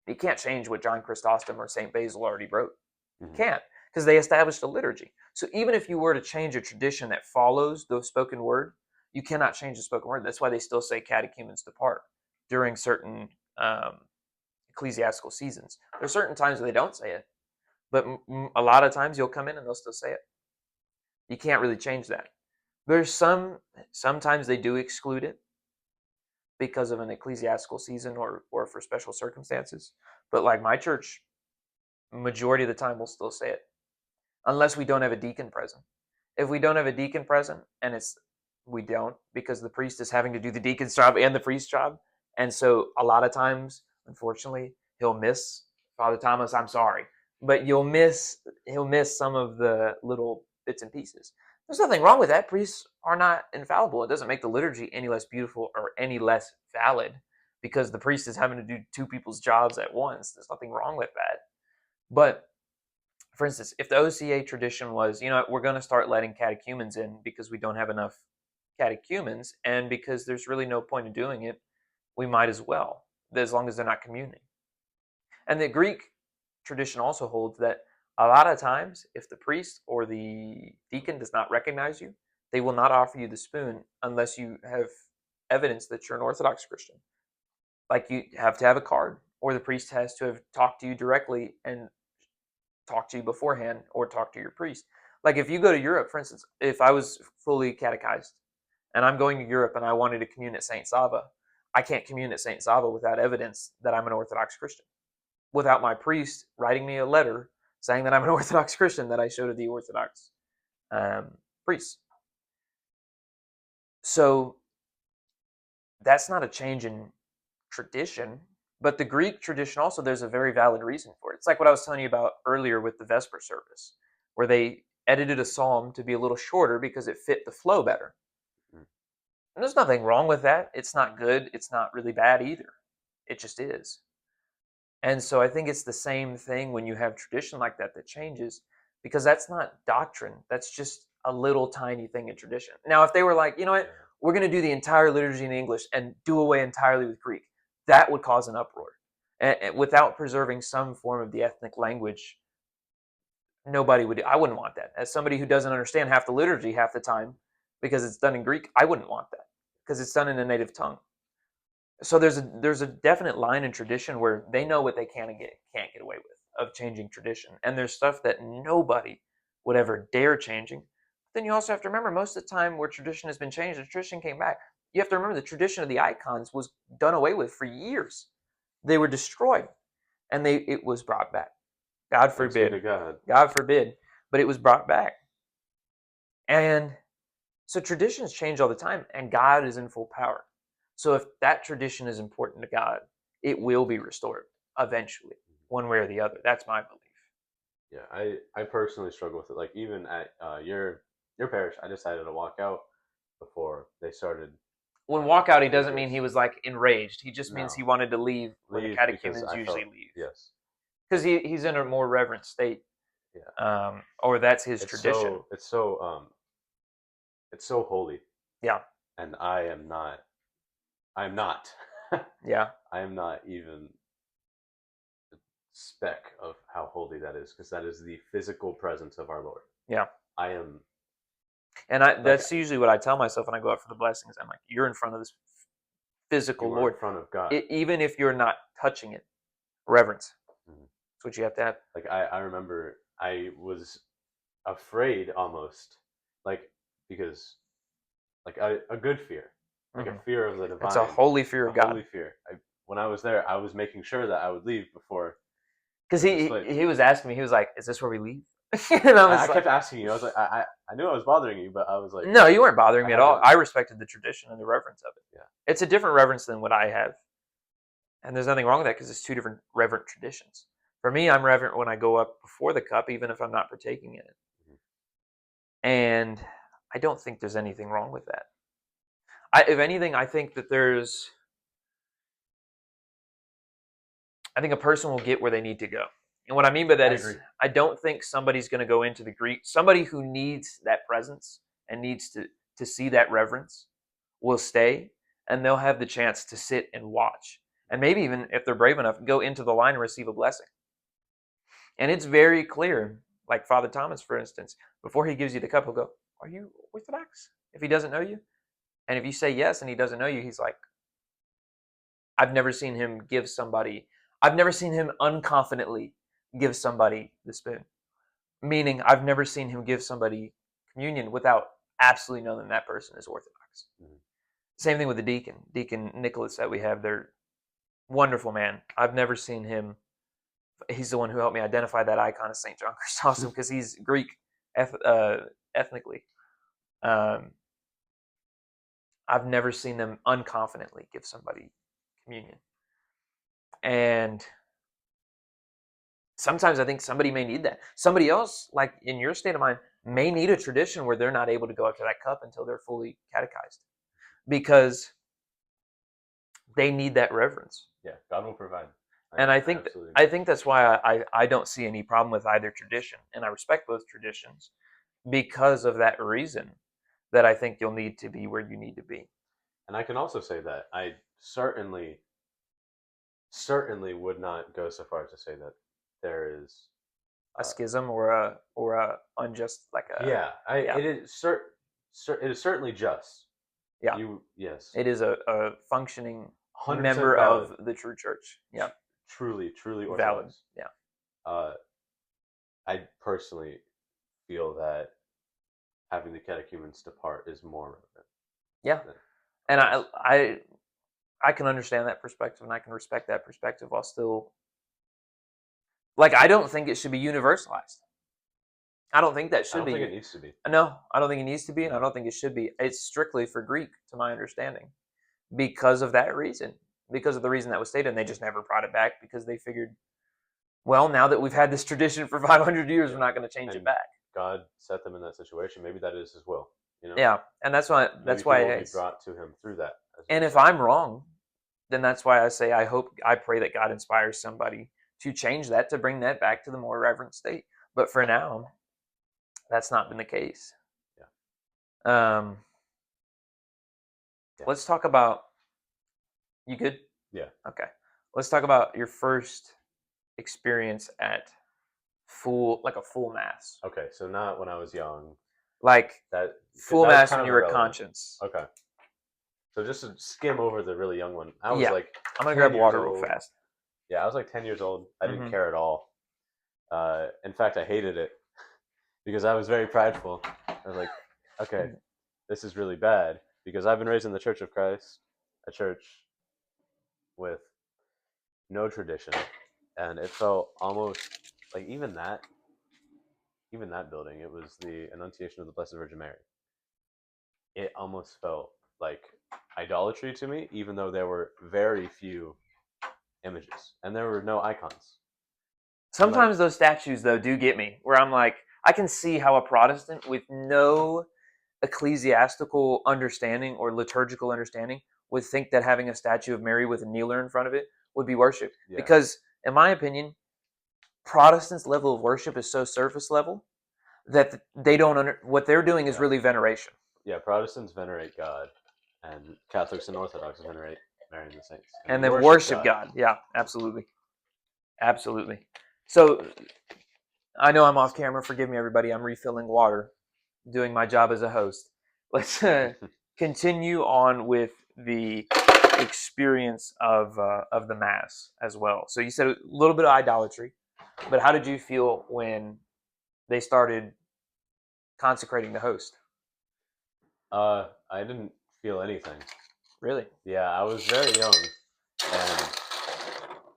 You can't change what John Chrysostom or St. Basil already wrote. You can't, because they established a liturgy. So even if you were to change a tradition that follows the spoken word, you cannot change the spoken word. That's why they still say catechumens depart during certain ecclesiastical seasons. There are certain times where they don't say it, but a lot of times you'll come in and they'll still say it. You can't really change that. There's sometimes they do exclude it because of an ecclesiastical season or for special circumstances. But like my church, majority of the time we'll still say it, unless we don't have a deacon present. If we don't have a deacon present, and we don't, because the priest is having to do the deacon's job and the priest's job, and so a lot of times, unfortunately, he'll miss Father Thomas. I'm sorry, but he'll miss some of the little bits and pieces. There's nothing wrong with that. Priests are not infallible. It doesn't make the liturgy any less beautiful or any less valid because the priest is having to do two people's jobs at once. There's nothing wrong with that. But for instance, if the OCA tradition was, we're going to start letting catechumens in because we don't have enough catechumens, and because there's really no point in doing it, we might as well, as long as they're not communing. And the Greek tradition also holds that a lot of times, if the priest or the deacon does not recognize you, they will not offer you the spoon unless you have evidence that you're an Orthodox Christian. Like you have to have a card, or the priest has to have talked to you directly and talked to you beforehand, or talk to your priest. Like if you go to Europe, for instance, if I was fully catechized and I'm going to Europe and I wanted to commune at St. Sava, I can't commune at St. Sava without evidence that I'm an Orthodox Christian, without my priest writing me a letter saying that I'm an Orthodox Christian that I show to the Orthodox priest. So that's not a change in tradition, but the Greek tradition also, there's a very valid reason for it. It's like what I was telling you about earlier with the Vesper service, where they edited a psalm to be a little shorter because it fit the flow better. And there's nothing wrong with that. It's not good. It's not really bad either. It just is. And so I think it's the same thing when you have tradition like that changes, because that's not doctrine. That's just a little tiny thing in tradition. Now, if they were like, you know what, we're going to do the entire liturgy in English and do away entirely with Greek, that would cause an uproar. And without preserving some form of the ethnic language, nobody would. I wouldn't want that. As somebody who doesn't understand half the liturgy half the time because it's done in Greek, I wouldn't want that because it's done in a native tongue. So there's a definite line in tradition where they know what they can't get away with of changing tradition, and there's stuff that nobody would ever dare changing. Then you also have to remember, most of the time where tradition has been changed, the tradition came back. You have to remember the tradition of the icons was done away with for years. They were destroyed, and it was brought back. God forbid. God forbid. But it was brought back. And so traditions change all the time, and God is in full power. So if that tradition is important to God, it will be restored eventually, one way or the other. That's my belief. Yeah, I personally struggle with it. Like even at your your parish, I decided to walk out before they started. When walk out, he doesn't mean he was like enraged. He just means No. he wanted to leave where the Leave catechumens because I usually felt- leave. Yes. Because he's in a more reverent state. Yeah. Or that's his It's tradition. it's so holy. Yeah. And I am not. I'm not. Yeah. I am not even a speck of how holy that is, because that is the physical presence of our Lord. Yeah. I am. And that's usually what I tell myself when I go out for the blessings. I'm like, you're in front of this physical You are Lord. in front of God. Even if you're not touching it, reverence. Mhm. That's what you have to have. Like I remember I was afraid almost, like, because like a good fear, like a fear of the divine. It's a holy fear of God. Holy fear. When I was there, I was making sure that I would leave before. Because he was asking me, he was like, "Is this where we leave?" And I kept asking you. I was like, I knew I was bothering you, but I was like, no, you weren't bothering me at all. haven't- I respected the tradition and the reverence of it. Yeah. It's a different reverence than what I have, and there's nothing wrong with that because it's two different reverent traditions. For me, I'm reverent when I go up before the cup, even if I'm not partaking in it. And I don't think there's anything wrong with that. If anything, I think that I think a person will get where they need to go. And what I mean by that is, agree. I don't think somebody's going to go into the Greek. Somebody who needs that presence and needs to see that reverence will stay, and they'll have the chance to sit and watch. And maybe even, if they're brave enough, go into the line and receive a blessing. And it's very clear, like Father Thomas, for instance, before he gives you the cup, he'll go, "Are you Orthodox?" If he doesn't know you. And if you say yes and he doesn't know you, he's like, I've never seen him unconfidently give somebody the spoon. Meaning, I've never seen him give somebody communion without absolutely knowing that person is Orthodox. Mm-hmm. Same thing with the deacon. Deacon Nicholas that we have, they're wonderful man. I've never seen him. He's the one who helped me identify that icon of St. John Chrysostom because he's Greek ethnically. I've never seen them unconfidently give somebody communion. And sometimes I think somebody may need that. Somebody else, like in your state of mind, may need a tradition where they're not able to go up to that cup until they're fully catechized because they need that reverence. Yeah, God will provide. And I think that's why I don't see any problem with either tradition, and I respect both traditions because of that reason. That I think you'll need to be where you need to be. And I can also say that I certainly would not go so far as to say that there is a schism or a unjust it is it is certainly just. Yeah. Yes. It is a functioning member valid. Of the true church. Yeah. Truly Orthodox. Valid. Yeah. I personally feel that having the catechumens depart is more relevant. Yeah. And I can understand that perspective, and I can respect that perspective while still, like, I don't think it should be universalized. I don't think that should be. I don't think it needs to be. No, I don't think it needs to be, and I don't think it should be. It's strictly for Greek, to my understanding, because of that reason, because of the reason that was stated, and they just never brought it back because they figured, well, now that we've had this tradition for 500 years, we're not going to change it back. God set them in that situation. Maybe that is His will. You know? Yeah, and that's why be brought to Him through that. And if I'm wrong, then that's why I say I pray that God inspires somebody to change that, to bring that back to the more reverent state. But for now, that's not been the case. Yeah. Let's talk about. You good? Yeah. Okay. Let's talk about your first experience at a full mass. Okay, so not when I was young. Like that full mass when you were conscious. Okay. So just to skim over the really young one, I was like, I'm gonna grab water real fast. Yeah, I was like 10 years old. I didn't care at all. In fact, I hated it because I was very prideful. I was like, okay, this is really bad because I've been raised in the Church of Christ, a church with no tradition, and it felt almost like even that building, it was the Annunciation of the Blessed Virgin Mary. It almost felt like idolatry to me, even though there were very few images and there were no icons. Sometimes those statues, though, do get me, where I'm like, I can see how a Protestant with no ecclesiastical understanding or liturgical understanding would think that having a statue of Mary with a kneeler in front of it would be worship. Yeah. Because, in my opinion, Protestants' level of worship is so surface level that they don't what they're doing is Yeah. really veneration. Yeah, Protestants venerate God, and Catholics and Orthodox venerate Mary and the saints, And we then worship God. Yeah, absolutely. Absolutely. So I know I'm off camera. Forgive me, everybody. I'm refilling water, doing my job as a host. Let's continue on with the experience of the Mass as well. So you said a little bit of idolatry, but how did you feel when they started consecrating the host? I didn't feel anything. Really? Yeah, I was very young, and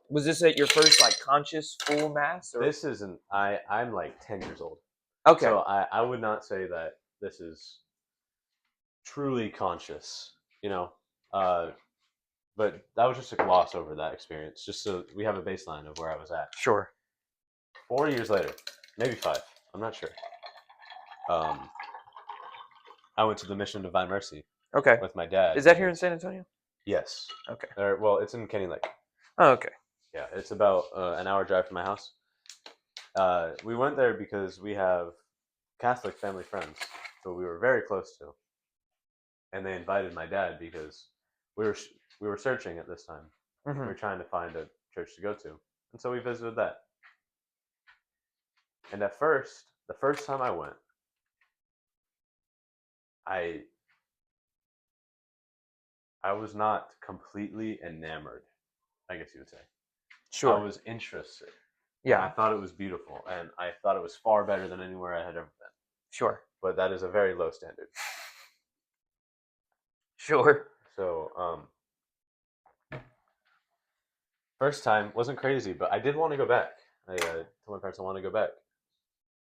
Was this at your first like conscious full Mass? Or? this isn't. I'm like 10 years old, Okay. so I would not say that this is truly conscious. You know, but that was just a gloss over that experience, just so we have a baseline of where I was at. Sure. 4 years later, maybe 5. I'm not sure. I went to the Mission Divine Mercy Okay. with my dad. Is that here in San Antonio? Yes. Okay. Well, it's in Kenny Lake. Oh, okay. Yeah, it's about an hour drive from my house. We went there because we have Catholic family friends who we were very close to, and they invited my dad because we were searching at this time. We Mm-hmm. were trying to find a church to go to, and so we visited that. And at first, the first time I went, I was not completely enamored, I guess you would say. Sure. I was interested. Yeah. And I thought it was beautiful, and I thought it was far better than anywhere I had ever been. Sure. But that is a very low standard. Sure. So, first time wasn't crazy, but I did want to go back. I told my parents I want to go back.